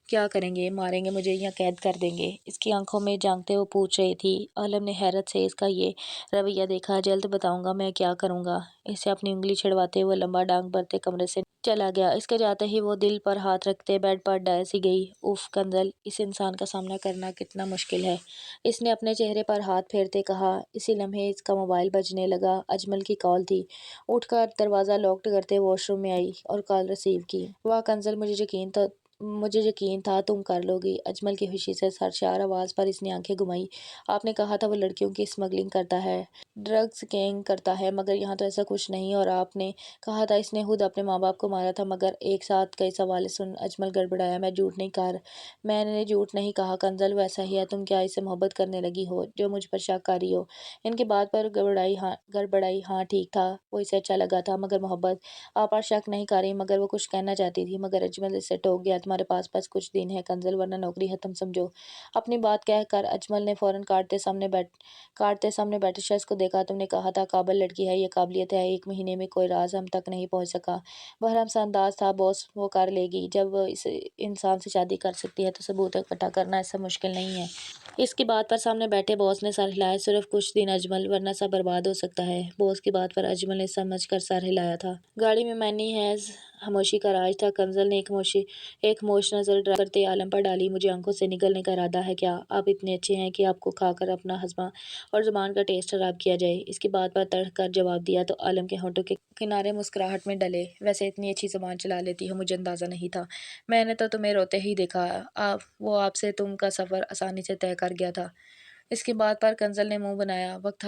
क्या करेंगे? मारेंगे मुझे या कैद कर देंगे? इसकी आंखों में झांकते वो पूछ रही थी। आलम ने हैरत से इसका ये रवैया देखा। जल्द बताऊंगा मैं क्या करूंगा। इसे अपनी उंगली छिड़वाते हुए लंबा डांग भरते कमरे से चला गया। इसके जाते ही वो दिल पर हाथ रखते बेड पर डैसी गई। उफ कंजल, इस इंसान का सामना करना कितना मुश्किल है। इसने अपने चेहरे पर हाथ फेरते कहा। इसी लम्हे इसका मोबाइल बजने लगा। अजमल की कॉल थी। उठकर दरवाज़ा लॉक्ड करते वॉशरूम में आई और कॉल रिसीव की। वाह कंजल, मुझे यकीन था तुम कर लोगी। अजमल की खुशी से सरशार आवाज़ पर इसने आंखें घुमाई। आपने कहा था वो लड़कियों की स्मगलिंग करता है, ड्रग्स गैंग करता है, मगर यहाँ तो ऐसा कुछ नहीं। और आपने कहा था इसने खुद अपने माँ बाप को मारा था। मगर एक साथ कई सवाल सुन अजमल गड़बड़ाया। मैंने झूठ नहीं कहा कंजल, वैसा ही है। तुम क्या इससे मोहब्बत करने लगी हो जो मुझ पर शक कर रही हो? इनकी बात पर गड़बड़ाई। हाँ ठीक था, वो इसे अच्छा लगा था, मगर मोहब्बत? आप पर शक नहीं कर रही, मगर वो कुछ कहना चाहती थी। मगर अजमल इससे टोक गया। तुम्हारे पास बस कुछ दिन है कंजल, वरना नौकरी खत्म समझो। अपनी बात कहकर अजमल ने फौरन काटते सामने बैठे शख्स को देखा। तुमने कहा था काबिल लड़की है, ये काबिलियत है। 1 महीने में कोई राज हम तक नहीं पहुंच सका। बहरम सा अंदाज था बॉस, वो कर लेगी। जब वो इस इंसान से शादी कर सकती है तो सबूत इकट्ठा करना ऐसा मुश्किल नहीं है। इसकी बात पर सामने बैठे बॉस ने सर हिलाया। सिर्फ कुछ दिन अजमल, वरना सब बर्बाद हो सकता है। बॉस की बात पर अजमल ने समझ कर सर हिलाया था। गाड़ी में मैनी हैज खामोशी का राज था। कंजल ने एक मोश नजर ड्रा करते आलम पर डाली। मुझे आंखों से निगलने का इरादा है क्या? आप इतने अच्छे हैं कि आपको खाकर अपना हजमा और जुबान का टेस्ट खराब किया जाए? इसकी बात पर तड़क कर जवाब दिया तो आलम के होंठों के किनारे मुस्कुराहट में डले। वैसे इतनी अच्छी जुबान चला लेती हो, मुझे अंदाजा नहीं था। मैंने तो तुम्हें रोते ही देखा। आप वो आपसे तुम का सफ़र आसानी से तय कर गया था। इसकी बात पर कंजल ने मुंह बनाया। वक्त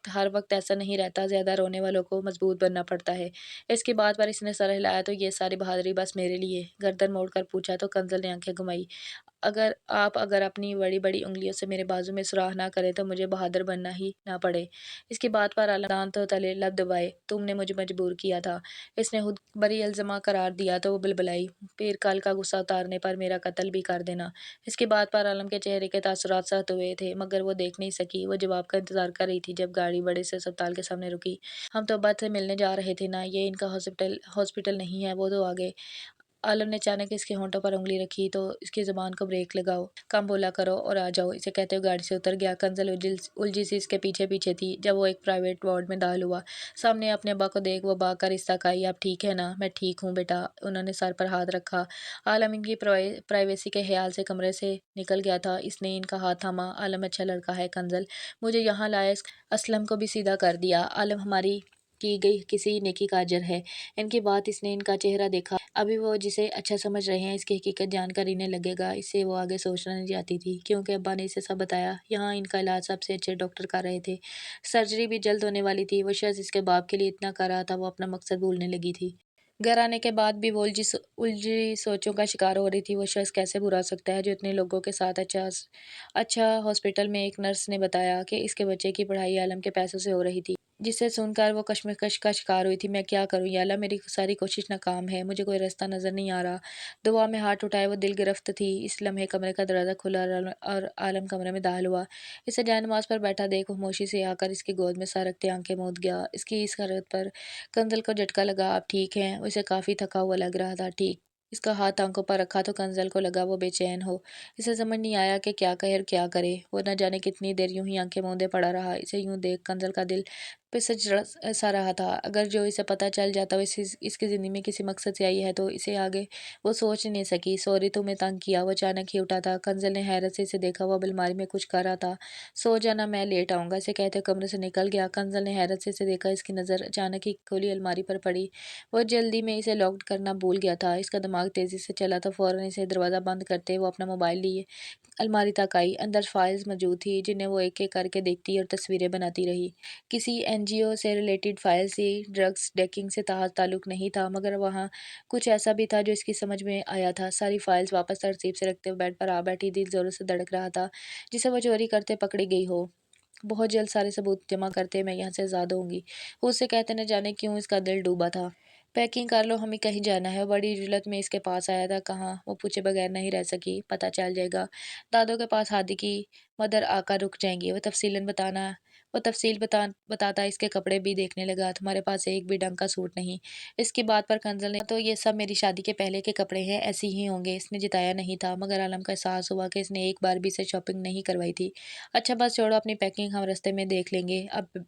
हर वक़्त ऐसा नहीं रहता, ज़्यादा रोने वालों को मजबूत बनना पड़ता है। इसकी बात पर इसने सर हिलाया तो ये सारी बहादुरी बस मेरे लिए? गर्दन मोड़कर पूछा तो कंज़ल ने आँखें घुमाई। अगर अपनी बड़ी-बड़ी उँगलियों से मेरे बाजू में सुराख ना करें तो मुझे बहादुर बनना ही ना पड़े। इसकी बात पर आलम दाँतों तले लब दबाए, तुमने मुझे मजबूर किया था। इसने खुद बड़ी इल्ज़ामा करार दिया तो वो बिलबिलाई, फिर कल का गुस्सा उतारने पर मेरा कत्ल भी कर देना। इसकी बात पर आलम के चेहरे के तासुरात सख्त हुए थे, मगर वो देख नहीं सकी। वो जवाब का इंतज़ार कर रही थी जब गाड़ी बड़े से अस्पताल के सामने रुकी। हम तो अब्बा से मिलने जा रहे थे ना, ये इनका हॉस्पिटल नहीं है, वो तो आगे। आलम ने अचानक इसके होंठों पर उँगली रखी तो इसकी ज़ुबान को ब्रेक लगाओ, कम बोला करो और आ जाओ। इसे कहते हुए गाड़ी से उतर गया। कंज़ल उलझी सी इसके पीछे-पीछे थी। जब वो एक प्राइवेट वार्ड में दाखिल हुआ, सामने अपने अब्बा को देख वो भाग कर रिश्ता खाई, "आप ठीक है ना?" "मैं ठीक हूँ बेटा।" उन्होंने सर पर हाथ रखा। आलम इनकी प्राइवेसी के ख़्याल से कमरे से निकल गया था। इसने इनका हाथ थामा। "आलम अच्छा लड़का है कंज़ल, मुझे यहाँ लाया, इस असलम को भी सीधा कर दिया। आलम हमारी की गई किसी नेकी का अजर है।" इनकी बात इसने इनका चेहरा देखा। अभी वो जिसे अच्छा समझ रहे हैं इसकी हकीकत जानकर इन्हें लगेगा, इससे वो आगे सोचना नहीं चाहती थी, क्योंकि अब्बा ने इसे सब बताया। यहाँ इनका इलाज सबसे अच्छे डॉक्टर कर रहे थे। सर्जरी भी जल्द होने वाली थी। वो शख्स इसके बाप के लिए इतना कर रहा था, वो अपना मकसद भूलने लगी थी। घर आने के बाद भी वो उलझी सोचों का शिकार हो रही थी। वो शख्स कैसे बुरा हो सकता है जो इतने लोगों के साथ अच्छा हॉस्पिटल में एक नर्स ने बताया कि इसके बच्चे की पढ़ाई आलम के पैसों से हो रही थी। जिसे सुनकर वो कश्मकश का शिकार हुई थी। मैं क्या करूँ या अल्लाह, मेरी सारी कोशिश नाकाम है, मुझे कोई रास्ता नज़र नहीं आ रहा। दुआ में हाथ उठाए वो दिल गिरफ्त थी। इस लम्हे कमरे का दरवाज़ा खुला और आलम कमरे में दाखिल हुआ। इसे जाए-नमाज़ पर बैठा देख वो खामोशी से आकर इसकी गोद में सर रखते आंखें मूंद गया। इसकी इस हरकत पर कंज़ल को झटका लगा। आप ठीक हैं? वो इसे काफ़ी थका हुआ लग रहा था। ठीक। इसका हाथ आंखों पर रखा तो कंज़ल को लगा वो बेचैन हो। इसे समझ नहीं आया कि क्या कहे और क्या करे। वो न जाने कितनी देर यूं ही आंखें मूंदे पड़ा रहा। इसे यूं देख कंज़ल का दिल पिसच सा रहा था। अगर जो इसे पता चल जाता वो इसकी ज़िंदगी में किसी मकसद से आई है तो इसे आगे वो सोच ही नहीं सकी। सॉरी तुम्हें तंग किया। वो अचानक ही उठा था। कंज़ल ने हैरत से इसे देखा। वो अब अलमारी में कुछ कर रहा था। सो जाना, मैं लेट आऊँगा, इसे कहते कमरे से निकल गया। कंज़ल ने हैरत से इसे देखा। इसकी नज़र अचानक ही खुली अलमारी पर पड़ी। वो जल्दी में इसे लॉक करना भूल गया था। इसका दिमाग तेज़ी से चला तो फ़ौरन इसे दरवाज़ा बंद करते वो अपना मोबाइल लिए अलमारी तक आई। अंदर फाइल्स मौजूद थी जिन्हें वो एक-एक करके देखती और तस्वीरें बनाती रही। किसी एनजीओ से रिलेटेड फाइल थी, ड्रग्स डैकिंग से ताल्लुक नहीं था, मगर वहाँ कुछ ऐसा भी था जो इसकी समझ में आया था। सारी फाइल्स वापस तरतीब से रखते हुए बेड पर आ बैठी, दिल ज़ोरों से धड़क रहा था, जिसे वो चोरी करते पकड़ी गई हो। बहुत जल्द सारे सबूत जमा करते मैं यहाँ से आज़ाद होंगी। उसे कहते न जाने क्यों इसका दिल डूबा था। पैकिंग कर लो, हमें कहीं जाना है। वो बड़ी जुलत में इसके पास आया था। कहाँ? वो पूछे बगैर नहीं रह सकी। पता चल जाएगा। दादों के पास हादी की मदर आकर रुक जाएंगी। वो तफसील बताता इसके कपड़े भी देखने लगा। तुम्हारे पास एक भी ढंग का सूट नहीं। इसकी बात पर कंजल ने तो ये सब मेरी शादी के पहले के कपड़े हैं, ऐसे ही होंगे। इसने जिताया नहीं था, मगर आलम का एहसास हुआ कि इसने एक बार भी इसे शॉपिंग नहीं करवाई थी। अच्छा बस छोड़ो अपनी पैकिंग, हम रास्ते में देख लेंगे। अब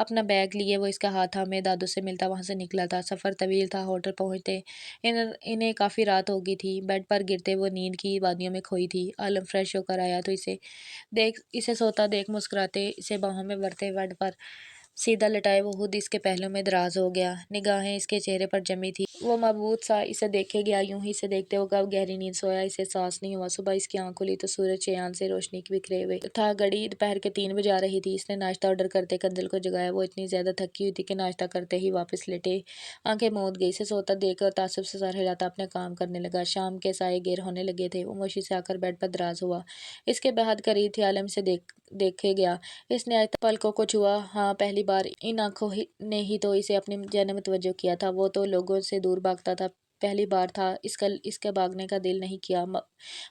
अपना बैग लिए वो इसका हाथ थामे दादू से मिलता वहाँ से निकला था। सफ़र तवील था। होटल पहुँचते इन्हें काफ़ी रात हो गई थी। बेड पर गिरते वो नींद की वादियों में खोई थी। आलम फ्रेश होकर आया तो इसे सोता देख मुस्कुराते इसे बाहों में भरते बेड पर सीधा लटाए वो खुद इसके पहलू में दराज हो गया। निगाहें इसके चेहरे पर जमी थी। वो मबहूत सा इसे देखे गया। यूं ही इसे देखते वो कब गहरी नींद सोया इसे एहसास नहीं हुआ। सुबह इसकी आंख खुली तो सूरज चाँद से रोशनी की बिखरे हुए था। घड़ी दोपहर के 3 बजा रही थी। इसने नाश्ता ऑर्डर करते कंजल को जगाया। वो इतनी ज्यादा थकी हुई थी कि नाश्ता करते ही वापस लेटे आंखें मूंद गई। इसे सोता देखकर तासुब से सर हिलाता अपने काम करने लगा। शाम के साए घेर होने लगे थे। वो मोशी से आकर बेड पर दराज हुआ। इसके बेहद करीब थी। आलम से देखे गया। इसने आज तक पलकों को छुआ। हाँ, पहली बार इन ने ही तो इसे अपनी जाने मुतवज्जो किया था। वो तो लोगों से दूर भागता था। पहली बार था इसके भागने का दिल नहीं किया,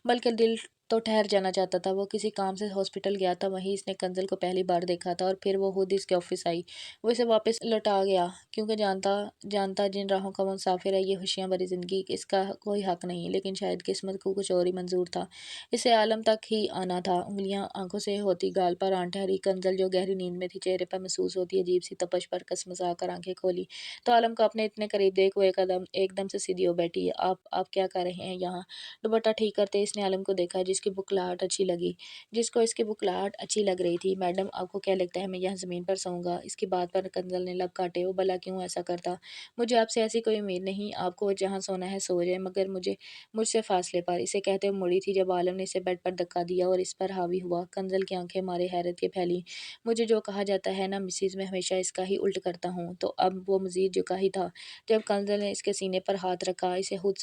बल्कि दिल तो ठहर जाना चाहता था। वो किसी काम से हॉस्पिटल गया था, वहीं इसने कंजल को पहली बार देखा था और फिर वो खुद इसके ऑफिस आई। वो इसे वापस लौटा गया क्योंकि जानता जानता जिन राहों का वो मुसाफिर है, ये खुशियां भरी जिंदगी इसका कोई हक नहीं, लेकिन शायद किस्मत को कुछ और ही मंजूर था। इसे आलम तक ही आना था। उंगलियां आंखों से होती गाल पर आन ठहरी। कंजल जो गहरी नींद में थी, चेहरे पर महसूस होती अजीब सी तपश पर कसमसा कर आंखें खोली तो आलम को अपने इतने करीब देख वो एकदम से सीधी हो बैठी। आप क्या कर रहे हैं यहाँ? दुपट्टा ठीक करते इसने आलम को देखा जिसकी इसकी बुकलाहट अच्छी लगी जिसको इसकी बुकलाहट अच्छी लग रही थी। मैडम आपको क्या लगता है मैं यहाँ ज़मीन पर सोऊँगा? इसकी बात पर कंज़ल ने लब काटे, वो भला क्यों ऐसा करता? मुझे आपसे ऐसी कोई उम्मीद नहीं, आपको जहाँ सोना है सो जाए मगर मुझसे फ़ासले पर। इसे कहते हुए मुड़ी थी जब आलम ने इसे बेड पर धक्का दिया और इस पर हावी हुआ। कंज़ल की आँखें मारे हैरत के फैलीं। मुझे जो कहा जाता है ना मिसेज़, मैं हमेशा इसका ही उल्ट करता हूँ। तो अब वो मज़ीद झुका ही था जब कंज़ल ने इसके सीने पर हाथ रखा, इसे हुद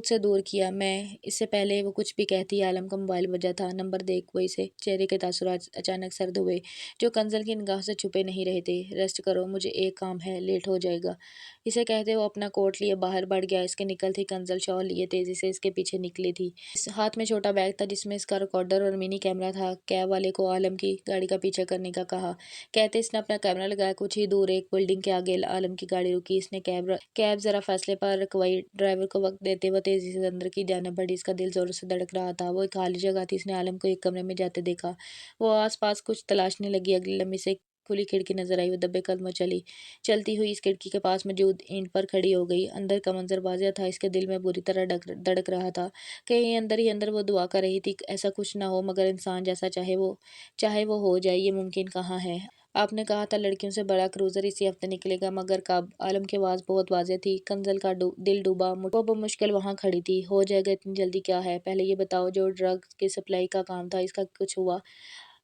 से दूर किया। मैं इससे पहले वो कुछ भी कहती, आलम का मोबाइल बजा था। नंबर देख वो इसे चेहरे के तासुरात अचानक सर्द हुए, जो कंज़ल की निगाह से छुपे नहीं रहे थे। रेस्ट करो, मुझे एक काम है, लेट हो जाएगा। इसे कहते वो अपना कोट लिए बाहर बढ़ गया। इसके निकलती कंज़ल शॉल लिए तेज़ी से इसके पीछे निकली थी। इस हाथ में छोटा बैग था जिसमें इसका रिकॉर्डर और मिनी कैमरा था। कैब वाले को आलम की गाड़ी का पीछा करने का कहा। कहते इसने अपना कैमरा लगाया। कुछ ही दूर एक बिल्डिंग के आगे आलम की गाड़ी रुकी। इसने कैब जरा फैसले पर रखवाई। ड्राइवर को वक्त देते हुए तेजी से अंदर की जाने बढ़ी। इसका दिल जोरों से धड़क रहा था। वो एक खाली जगह थी। इसने आलम को एक कमरे में जाते देखा। वो आस पास कुछ तलाशने लगी। अगली लम्बी से खुली खिड़की नजर आई। वो दबे कदमों चलती हुई इस खिड़की के पास मौजूद ईंट पर खड़ी हो गई। अंदर का मंजर वाज़िह था। इसके दिल में बुरी तरह धड़क रहा था। कहीं अंदर ही अंदर वो दुआ कर रही थी ऐसा कुछ ना हो, मगर इंसान जैसा चाहे वो हो जाए, ये मुमकिन कहाँ है। आपने कहा था लड़कियों से बड़ा क्रूज़र इसी हफ्ते निकलेगा, मगर कब? आलम की आवाज़ बहुत वाज़ेह थी। कंज़ल का दिल डूबा। वो बमुश्किल वहाँ खड़ी थी। हो जाएगा, इतनी जल्दी क्या है? पहले ये बताओ, जो ड्रग्स की सप्लाई का काम था, इसका कुछ हुआ?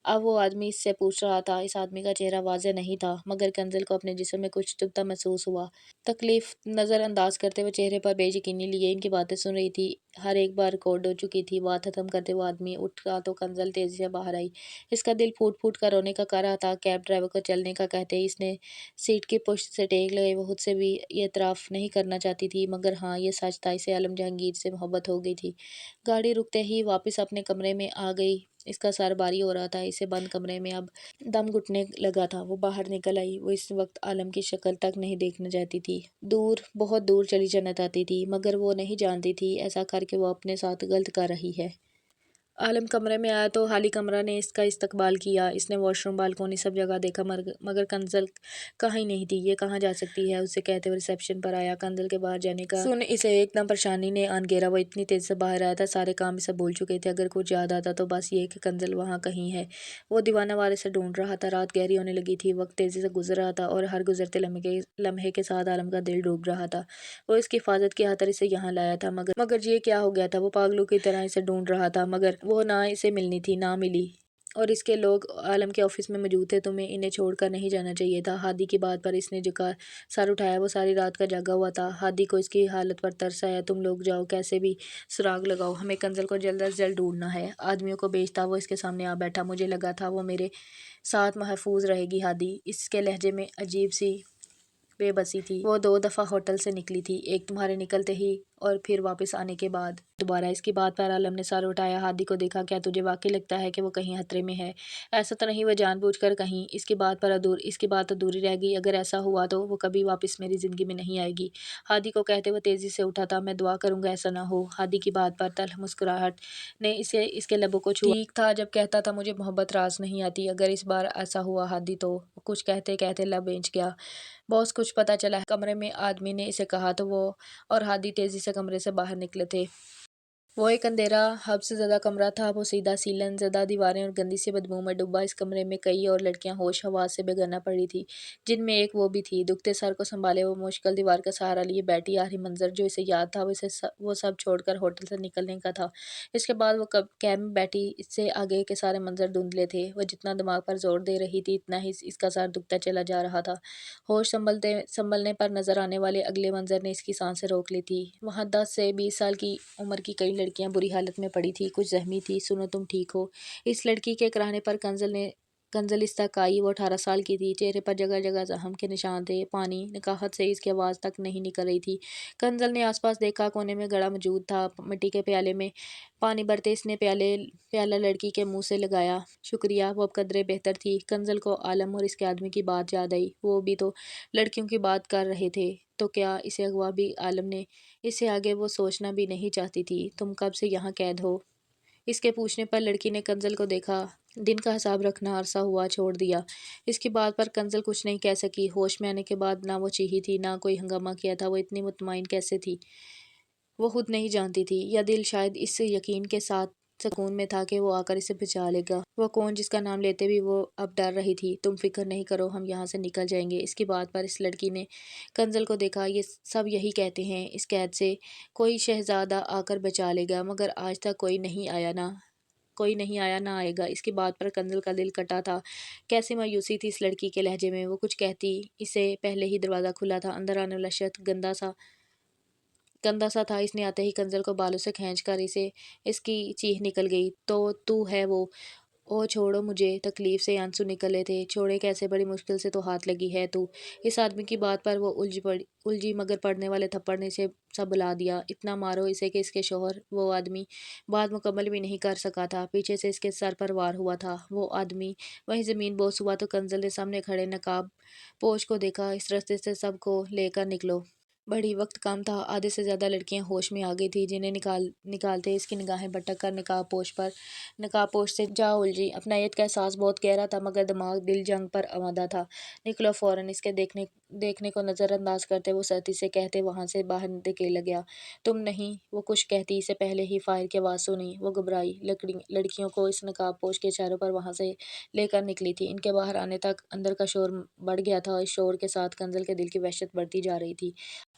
अब वो आदमी इससे पूछ रहा था। इस आदमी का चेहरा वाज़ेह नहीं था, मगर कंज़ल को अपने जिस्म में कुछ चुभता महसूस हुआ। तकलीफ़ नज़रअंदाज करते हुए चेहरे पर बेयकीनी लिए इनकी बातें सुन रही थी। हर एक बार रिकॉर्ड हो चुकी थी। बात खत्म करते हुए आदमी उठा तो कंज़ल तेज़ी से बाहर आई। इसका दिल फूट-फूट कर रोने का कर रहा था। कैब ड्राइवर को चलने का कहते ही इसने सीट की पुश्त से टेक लगाई। वो खुद से भी ये एतराफ़ नहीं करना चाहती थी, मगर हाँ, ये सच था, इसे आलम जहांगीर से मोहब्बत हो गई थी। गाड़ी रुकते ही वापस अपने कमरे में आ गई। इसका सर भारी हो रहा था। इसे बंद कमरे में अब दम घुटने लगा था। वो बाहर निकल आई। वो इस वक्त आलम की शक्ल तक नहीं देखना चाहती थी। दूर, बहुत दूर चली जाना चाहती थी, मगर वो नहीं जानती थी ऐसा करके वो अपने साथ गलत कर रही है। आलम कमरे में आया तो खाली कमरा ने इसका इस्तकबाल किया। इसने वॉशरूम, बालकनी सब जगह देखा, मगर कंज़ल कहीं नहीं थी। ये कहाँ जा सकती है? उसे कहते हुए रिसेप्शन पर आया। कंज़ल के बाहर जाने का सुन इसे एकदम परेशानी ने आन घेरा। वो इतनी तेज़ी से बाहर आया था, सारे काम इसे भूल चुके थे। अगर कुछ याद आता तो बस ये कि कंज़ल वहाँ कहीं है। वो दीवाना वारे से ढूंढ रहा था। रात गहरी होने लगी थी। वक्त तेज़ी से गुजर रहा था और हर गुजरते लम्हे के साथ आलम का दिल डूब रहा था। वो इसकी हिफाजत की खातिर इसे यहाँ लाया था, मगर ये क्या हो गया था? वो पागलों की तरह इसे ढूंढ रहा था, मगर वो ना इसे मिलनी थी, ना मिली। और इसके लोग आलम के ऑफिस में मौजूद थे। तुम्हें इन्हें छोड़कर नहीं जाना चाहिए था। हादी की बात पर इसने झुका सर उठाया। वो सारी रात का जागा हुआ था। हादी को इसकी हालत पर तरस आया। तुम लोग जाओ, कैसे भी सुराग लगाओ, हमें कंज़ल को जल्द अज जल्द ढूंढना है। आदमियों को भेजता। वो इसके सामने आ बैठा। मुझे लगा था वो मेरे साथ महफूज रहेगी। हादी, इसके लहजे में अजीब सी बेबसी थी। वो 2 दफ़ा होटल से निकली थी, एक तुम्हारे निकलते ही और फिर वापस आने के बाद दोबारा। इसकी बात पर आलम ने सर उठाया। हादी को देखा। क्या तुझे वाकई लगता है कि वो कहीं खतरे में है? ऐसा तो नहीं वो जानबूझकर कहीं? इसकी बात अधूरी रह गई। अगर ऐसा हुआ तो वो कभी वापस मेरी ज़िंदगी में नहीं आएगी। हादी को कहते हुए तेज़ी से उठा था। मैं दुआ करूँगा ऐसा ना हो। हादी की बात पर तल्ख़ मुस्कुराहट ने इसके लबों को छुआ। ठीक था जब कहता था मुझे मोहब्बत रास नहीं आती। अगर इस बार ऐसा हुआ हादी तो? कुछ कहते कहते लब बेंच गया। बॉस, कुछ पता चला है? कमरे में आदमी ने इसे कहा तो वो और हादी तेजी से कमरे से बाहर निकले थे। वो एक अंधेरा, हद से ज़्यादा कमरा था। वो सीधा सीलन, ज़दा दीवारें और गंदी सी बदबू में डूबा। इस कमरे में कई और लड़कियां होश हवास से बेगाना पड़ी थी, जिनमें एक वो भी थी। दुखते सर को संभाले वो मुश्किल दीवार का सहारा लिए बैठी। आखिरी मंजर जो इसे याद था वो सब छोड़कर होटल से निकलने का था। इसके बाद वो कब कैब में बैठी। इससे आगे के सारे मंजर धुंधले थे। वो जितना दिमाग पर जोर दे रही थी, इतना ही इसका सर दुखता चला जा रहा था। होश संभलने पर नजर आने वाले अगले मंजर ने इसकी सांसें रोक ली थी। वहाँ 10 से 20 साल की उम्र की कई लड़कियां बुरी हालत में पड़ी थी, कुछ जख्मी थी। सुनो, तुम ठीक हो? इस लड़की के कराने पर कंजल इस तक आई। वो 18 साल की थी। चेहरे पर जगह जगह जख्म के निशान थे। पानी निकाहत से इसकी आवाज़ तक नहीं निकल रही थी। कंजल ने आसपास देखा। कोने में घड़ा मौजूद था। मिट्टी के प्याले में पानी भरते इसने प्याला लड़की के मुंह से लगाया। शुक्रिया। वो अब कदरे बेहतर थी। कंजल को आलम और इसके आदमी की बात याद आई। वो भी तो लड़कियों की बात कर रहे थे। तो क्या इसे अगवा भी आलम ने? इससे आगे वो सोचना भी नहीं चाहती थी। तुम कब से यहाँ कैद हो? इसके पूछने पर लड़की ने कंजल को देखा। दिन का हिसाब रखना अरसा हुआ छोड़ दिया। इसकी बात पर कंजल कुछ नहीं कह सकी। होश में आने के बाद ना वो चीखी थी, ना कोई हंगामा किया था। वो इतनी मुतमईन कैसे थी, वो खुद नहीं जानती थी। या दिल शायद इस यकीन के साथ सुकून में था कि वो आकर इसे बचा लेगा। वो कौन जिसका नाम लेते भी वो अब डर रही थी। तुम फिक्र नहीं करो, हम यहाँ से निकल जाएंगे। इसकी बात पर इस लड़की ने कंजल को देखा। ये सब यही कहते हैं, इस कैद से कोई शहजादा आकर बचा लेगा, मगर आज तक कोई नहीं आया ना आएगा। इसकी बात पर कंजल का दिल कटा था। कैसी मायूसी थी इस लड़की के लहजे में। वो कुछ कहती, इससे पहले ही दरवाज़ा खुला था। अंदर आने वाला शख्स गंदा सा था। इसने आते ही कंजल को बालों से खींचकर इसे इसकी चीख निकल गई। तो तू है वो? ओ छोड़ो मुझे। तकलीफ से आंसू निकले थे। छोड़े कैसे? बड़ी मुश्किल से तो हाथ लगी है तू। इस आदमी की बात पर वो उलझी, मगर पड़ने वाले थप्पड़ ने इसे सब बुला दिया। इतना मारो इसे कि इसके शोहर वो आदमी बात मुकम्मल भी नहीं कर सका था। पीछे से इसके सर पर वार हुआ था। वो आदमी वहीं ज़मीन बोस हुआ तो कंजल ने सामने खड़े नकाब पोश को देखा। इस रास्ते से सबको लेकर निकलो। बड़ी वक्त कम था। आधे से ज़्यादा लड़कियां होश में आ गई थी, जिन्हें निकालते इसकी निगाहें भटक कर नकाब पोश से जा उलझी। अपनायत का एहसास बहुत गहरा था, मगर दिमाग दिल जंग पर आमादा था। निकलो फौरन। इसके देखने को नज़रअंदाज करते वो सख्ती से कहते वहाँ से बाहर धकेला गया। तुम नहीं। वो कुछ कहती इससे पहले ही फायर की आवाज़ सुनी। वो घबराई लड़कियों को इस नकाब पोश के इशारों पर वहाँ से लेकर निकली थी। इनके बाहर आने तक अंदर का शोर बढ़ गया था। इस शोर के साथ कंजल के दिल की वहशत बढ़ती जा रही थी।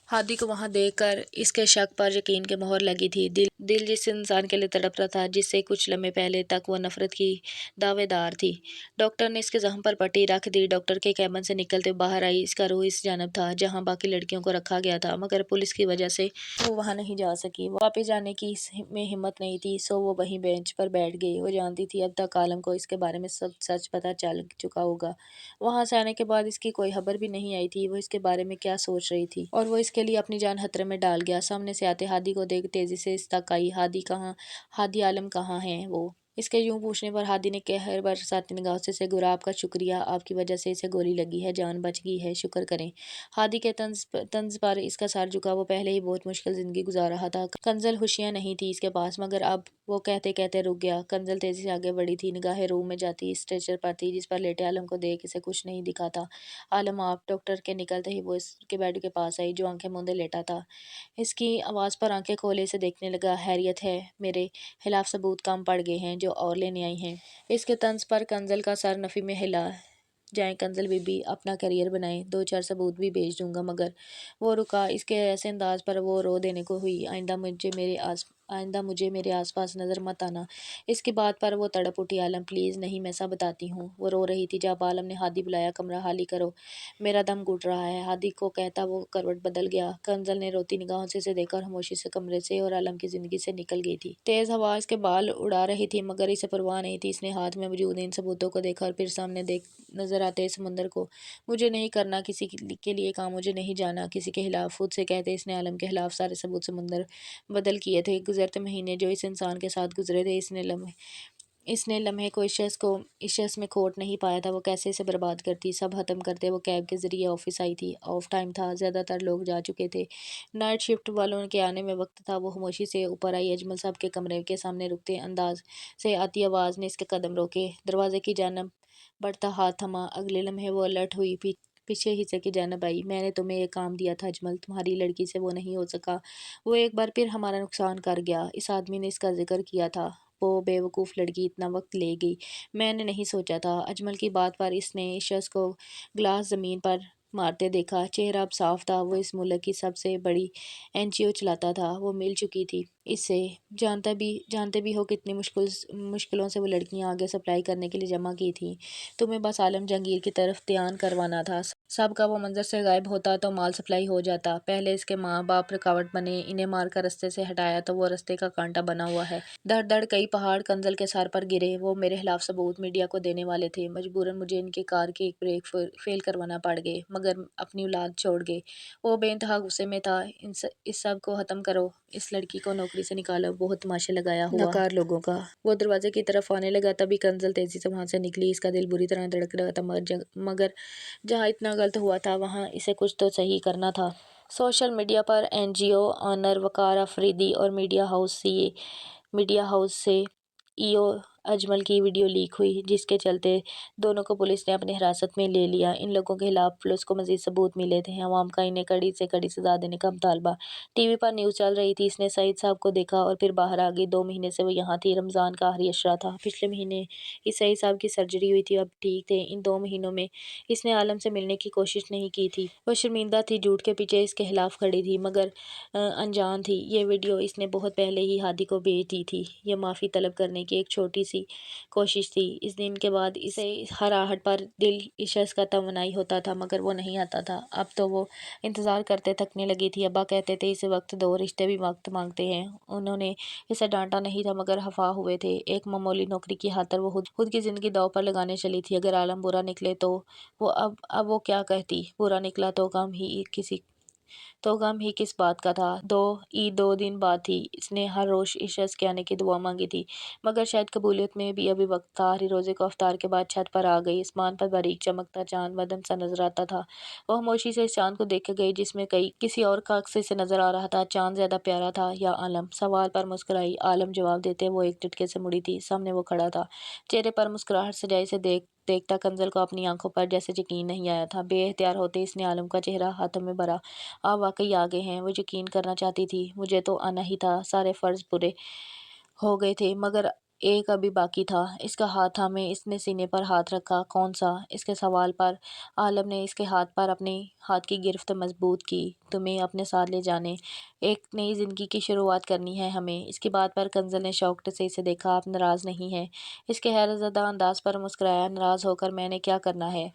हादी को वहां देखकर इसके शक पर यकीन की मोहर लगी थी। दिल जिस इंसान के लिए तड़प रहा था, जिससे कुछ लम्हे पहले तक वो नफरत की दावेदार थी। डॉक्टर ने इसके जख्म पर पट्टी रख दी। डॉक्टर के कैबिन से निकलते बाहर आई। इसका रूह इस जानब था जहां बाकी लड़कियों को रखा गया था, मगर पुलिस की वजह से वो वहां नहीं जा सकी। वो वापस जाने की में हिम्मत नहीं थी, सो वो वहीं बेंच पर बैठ गई। वो जानती थी अब तक आलम को इसके बारे में सब सच पता चल चुका होगा। वहां से आने के बाद इसकी कोई खबर भी नहीं आई थी वो इसके बारे में क्या सोच रही थी, और वो इसके लिए अपनी जान खतरे में डाल गया। सामने से आते हादी को देख तेजी से इस तक आई। हादी आलम कहाँ है वो? इसके यूं पूछने पर हादी ने कहर बरसाती निगाहों से गुरा, आपका शुक्रिया, आपकी वजह से इसे गोली लगी है, जान बच गई है, शुक्र करें। हादी के तंज पर इसका सर झुका। वो पहले ही बहुत मुश्किल जिंदगी गुजार रहा था। कंजल होशियां नहीं थी इसके पास, मगर अब वो कहते कहते रुक गया। कंजल तेजी से आगे बढ़ी थी। निगाहें रूम में जाती स्ट्रेचर पर थी जिस पर लेटे आलम को देख इसे कुछ नहीं दिखा था। आलम आप? डॉक्टर के निकलते ही वो इसके बेड के पास आई, जो आंखें मूंदे लेटा था। इसकी आवाज़ पर आंखें खोले इसे देखने लगा। हैरियत है, मेरे खिलाफ सबूत कम पड़ गए हैं जो और लेने आई हैं। इसके तंज पर कंजल का सर नफी में हिला। जाएं कंजल बीबी, अपना करियर बनाएं, दो चार सबूत भी भेज दूंगा। मगर वो रुका। इसके ऐसे अंदाज पर वो रो देने को हुई। आइंदा मुझे मेरे आसपास नजर मत आना। इसकी बात पर वो तड़प उठी। आलम प्लीज़ नहीं, मैं सब बताती हूँ। वो रो रही थी जब आलम ने हादी बुलाया। कमरा खाली करो, मेरा दम घुट रहा है। हादी को कहता वो करवट बदल गया। कंजल ने रोती निगाहों से इसे देखकर खामोशी से कमरे से और आलम की जिंदगी से निकल गई थी। तेज हवा इसके बाल उड़ा रही थी, मगर इसे परवाह नहीं थी। इसने हाथ में मौजूद इन सबूतों को देखा और फिर सामने नजर आते समुंदर को। मुझे नहीं करना किसी के लिए काम, मुझे नहीं जाना किसी के खिलाफ। खुद से कहते इसने आलम के खिलाफ सारे सबूत समुंदर बदल किए थे। गुजरते महीने जो इस इंसान के साथ गुजरे थे, इसने लम्हे को इस शख्स में खोट नहीं पाया था। वो कैसे इसे बर्बाद करती, सब खत्म करते। वो कैब के जरिए ऑफिस आई थी। ऑफ टाइम था, ज़्यादातर लोग जा चुके थे। नाइट शिफ्ट वालों के आने में वक्त था। वो खामोशी से ऊपर आई। अजमल साहब के कमरे के सामने रुकते अंदाज से आती आवाज़ ने इसके कदम रोके। दरवाजे की जानब बढ़ता हाथ थमा। अगले लम्हे वो अलर्ट हुई, पीछे हिस्से की जानब आई। मैंने तुम्हें एक काम दिया था अजमल, तुम्हारी लड़की से वो नहीं हो सका। वो एक बार फिर हमारा नुकसान कर गया। इस आदमी ने इसका जिक्र किया था। वो बेवकूफ़ लड़की इतना वक्त ले गई, मैंने नहीं सोचा था। अजमल की बात पर इसने इस शख्स को ग्लास ज़मीन पर मारते देखा। चेहरा अब साफ था। वो इस मुल्क की सबसे बड़ी एनजीओ चलाता था। वो मिल चुकी थी इससे। जानते भी हो कितनी मुश्किलों से वो लड़कियां आगे सप्लाई करने के लिए जमा की थी। तुम्हें बस आलम जहांगीर की तरफ ध्यान करवाना था। सबका वो मंजर से गायब होता तो माल सप्लाई हो जाता। पहले इसके माँ बाप रुकावट बने, इन्हें मारकर रास्ते से हटाया तो वो रास्ते का कांटा बना हुआ है। दर दर कई पहाड़ कंजल के सर पर गिरे। वो मेरे खिलाफ सबूत मीडिया को देने वाले थे। मजबूरन मुझे इनकी कार की एक ब्रेक फेल करवाना पड़ गए, मगर अपनी औलाद छोड़ गए। वो बेइंतहा गुस्से में था। इस सब को खत्म करो, इस लड़की को नौकरी से निकालो। बहुत तमाशे लगाया हुआ नकार लोगों का। वो दरवाजे की तरफ आने लगा, तभी कंजल तेजी से वहां से निकली। इसका दिल बुरी तरह धड़क रहा था, मगर जहाँ इतना गलत हुआ था वहाँ इसे कुछ तो सही करना था। सोशल मीडिया पर एनजीओ ऑनर वकार अफरीदी और मीडिया हाउस से ईओ اجمل کی ویڈیو لیک ہوئی، جس کے چلتے دونوں کو پولیس نے اپنی حراست میں لے لیا۔ ان لوگوں کے خلاف پولیس کو مزید ثبوت ملے تھے۔ عوام کا انہیں کڑی سے کڑی سزا دینے کا مطالبہ۔ ٹی وی پر نیوز چل رہی تھی۔ اس نے سعید صاحب کو دیکھا اور پھر باہر آ گئی۔ 2 مہینے سے وہ یہاں تھی۔ رمضان کا آخری عشرہ تھا۔ پچھلے مہینے ہی سعید صاحب کی سرجری ہوئی تھی، اب ٹھیک تھے۔ ان 2 مہینوں میں اس نے عالم سے ملنے کی کوشش نہیں کی تھی۔ وہ شرمندہ تھی، جھوٹ کے پیچھے اس کے خلاف کھڑی تھی، مگر انجان تھی۔ یہ ویڈیو اس نے بہت پہلے ہی ہادی کو بھیج دی تھی۔ یہ معافی طلب کرنے کی ایک چھوٹی سی کوشش تھی۔ اس دن کے بعد اسے ہر آہٹ پر دل اس شخص کا توانائی ہوتا تھا، مگر وہ نہیں آتا تھا۔ اب تو وہ انتظار کرتے تھکنے لگی تھی۔ ابا کہتے تھے اسے وقت دو، رشتے بھی وقت مانگتے ہیں۔ انہوں نے اسے ڈانٹا نہیں تھا، مگر خفا ہوئے تھے۔ ایک معمولی نوکری کی خاطر وہ خود کی زندگی داؤ پر لگانے چلی تھی۔ اگر عالم برا نکلے تو وہ اب وہ کیا کہتی؟ برا نکلا تو غم ہی کس بات کا تھا؟ عید 2 دن بعد تھی۔ اس نے ہر روز اس شخص کے آنے کی دعا مانگی تھی، مگر شاید قبولیت میں بھی ابھی وقت تھا۔ آخری روزے کو افطار کے بعد چھت پر آ گئی۔ آسمان پر باریک چمکتا چاند مدھم سا نظر آتا تھا۔ وہ خاموشی سے اس چاند کو دیکھ گئی جس میں کسی اور کا عکس اسے نظر آ رہا تھا۔ چاند زیادہ پیارا تھا یا عالم؟ سوال پر مسکرائی۔ عالم جواب دیتے وہ ایک جھٹکے سے مڑی تھی۔ سامنے وہ کھڑا تھا، چہرے پر مسکراہٹ سجائی۔ اسے دیکھتا کنزل کو اپنی آنکھوں پر جیسے یقین نہیں آیا تھا۔ بے اختیار ہوتے اس نے عالم کا چہرہ ہاتھوں میں بھرا۔ آپ واقعی آ گئے ہیں؟ وہ یقین کرنا چاہتی تھی۔ مجھے تو آنا ہی تھا، سارے فرض پورے ہو گئے تھے، مگر ایک ابھی باقی تھا۔ اس کا ہاتھ تھامے اس نے سینے پر ہاتھ رکھا۔ کون سا؟ اس کے سوال پر عالم نے اس کے ہاتھ پر اپنے ہاتھ کی گرفت مضبوط کی۔ تمہیں اپنے ساتھ لے جانے، ایک نئی زندگی کی شروعات کرنی ہے ہمیں۔ اس کی بات پر کنزل نے شوق سے اسے دیکھا۔ آپ ناراض نہیں ہیں؟ اس کے حیرت زدہ انداز پر مسکرایا۔ ناراض ہو کر میں نے کیا کرنا ہے؟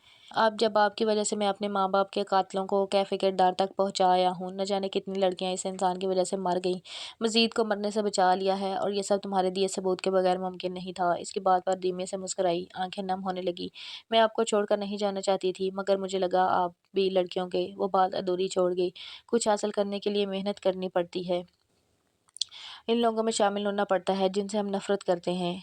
جب آپ کی وجہ سے میں اپنے ماں باپ کے قاتلوں کو کیفے کردار تک پہنچا آیا ہوں۔ نہ جانے کتنی لڑکیاں اس انسان کی وجہ سے مر گئیں، مزید کو مرنے سے بچا لیا ہے، اور یہ سب تمہارے دیے ثبوت کے بغیر ممکن نہیں تھا۔ اس کی بات پر دھیمے سے مسکرائی، آنکھیں نم ہونے لگیں۔ میں آپ کو چھوڑ کر نہیں جانا چاہتی تھی، مگر مجھے لگا آپ بھی لڑکیوں کے۔ وہ بات ادھوری چھوڑ گئی۔ کچھ حاصل کرنے کے لیے محنت کرنی پڑتی ہے، ان لوگوں میں شامل ہونا پڑتا ہے جن سے ہم نفرت کرتے ہیں۔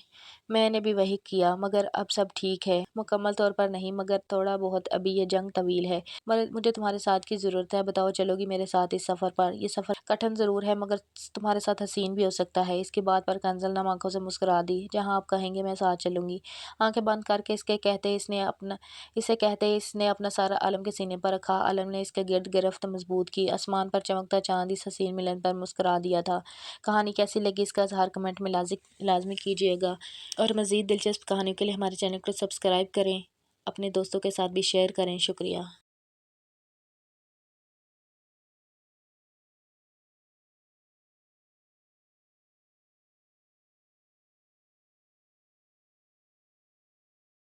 میں نے بھی وہی کیا، مگر اب سب ٹھیک ہے۔ مکمل طور پر نہیں، مگر تھوڑا بہت۔ ابھی یہ جنگ طویل ہے۔ مجھے تمہارے ساتھ کی ضرورت ہے۔ بتاؤ، چلو گی میرے ساتھ اس سفر پر؟ یہ سفر کٹھن ضرور ہے، مگر تمہارے ساتھ حسین بھی ہو سکتا ہے۔ اس کی بات پر کنزل نم آنکھوں سے مسکرا دی۔ جہاں آپ کہیں گے میں ساتھ چلوں گی۔ آنکھیں بند کر کے اسے کہتے اس نے اپنا سارا عالم کے سینے پر رکھا۔ عالم نے اس کے گرد گرفت مضبوط کی۔ آسمان پر چمکتا چاند اس حسین ملن پر مسکرا دیا تھا۔ کہانی کیسی لگی اس کا اظہار کمنٹ میں لازمی کیجیے گا، اور مزید دلچسپ کہانیوں کے لیے ہمارے چینل کو سبسکرائب کریں، اپنے دوستوں کے ساتھ بھی شیئر کریں۔ شکریہ۔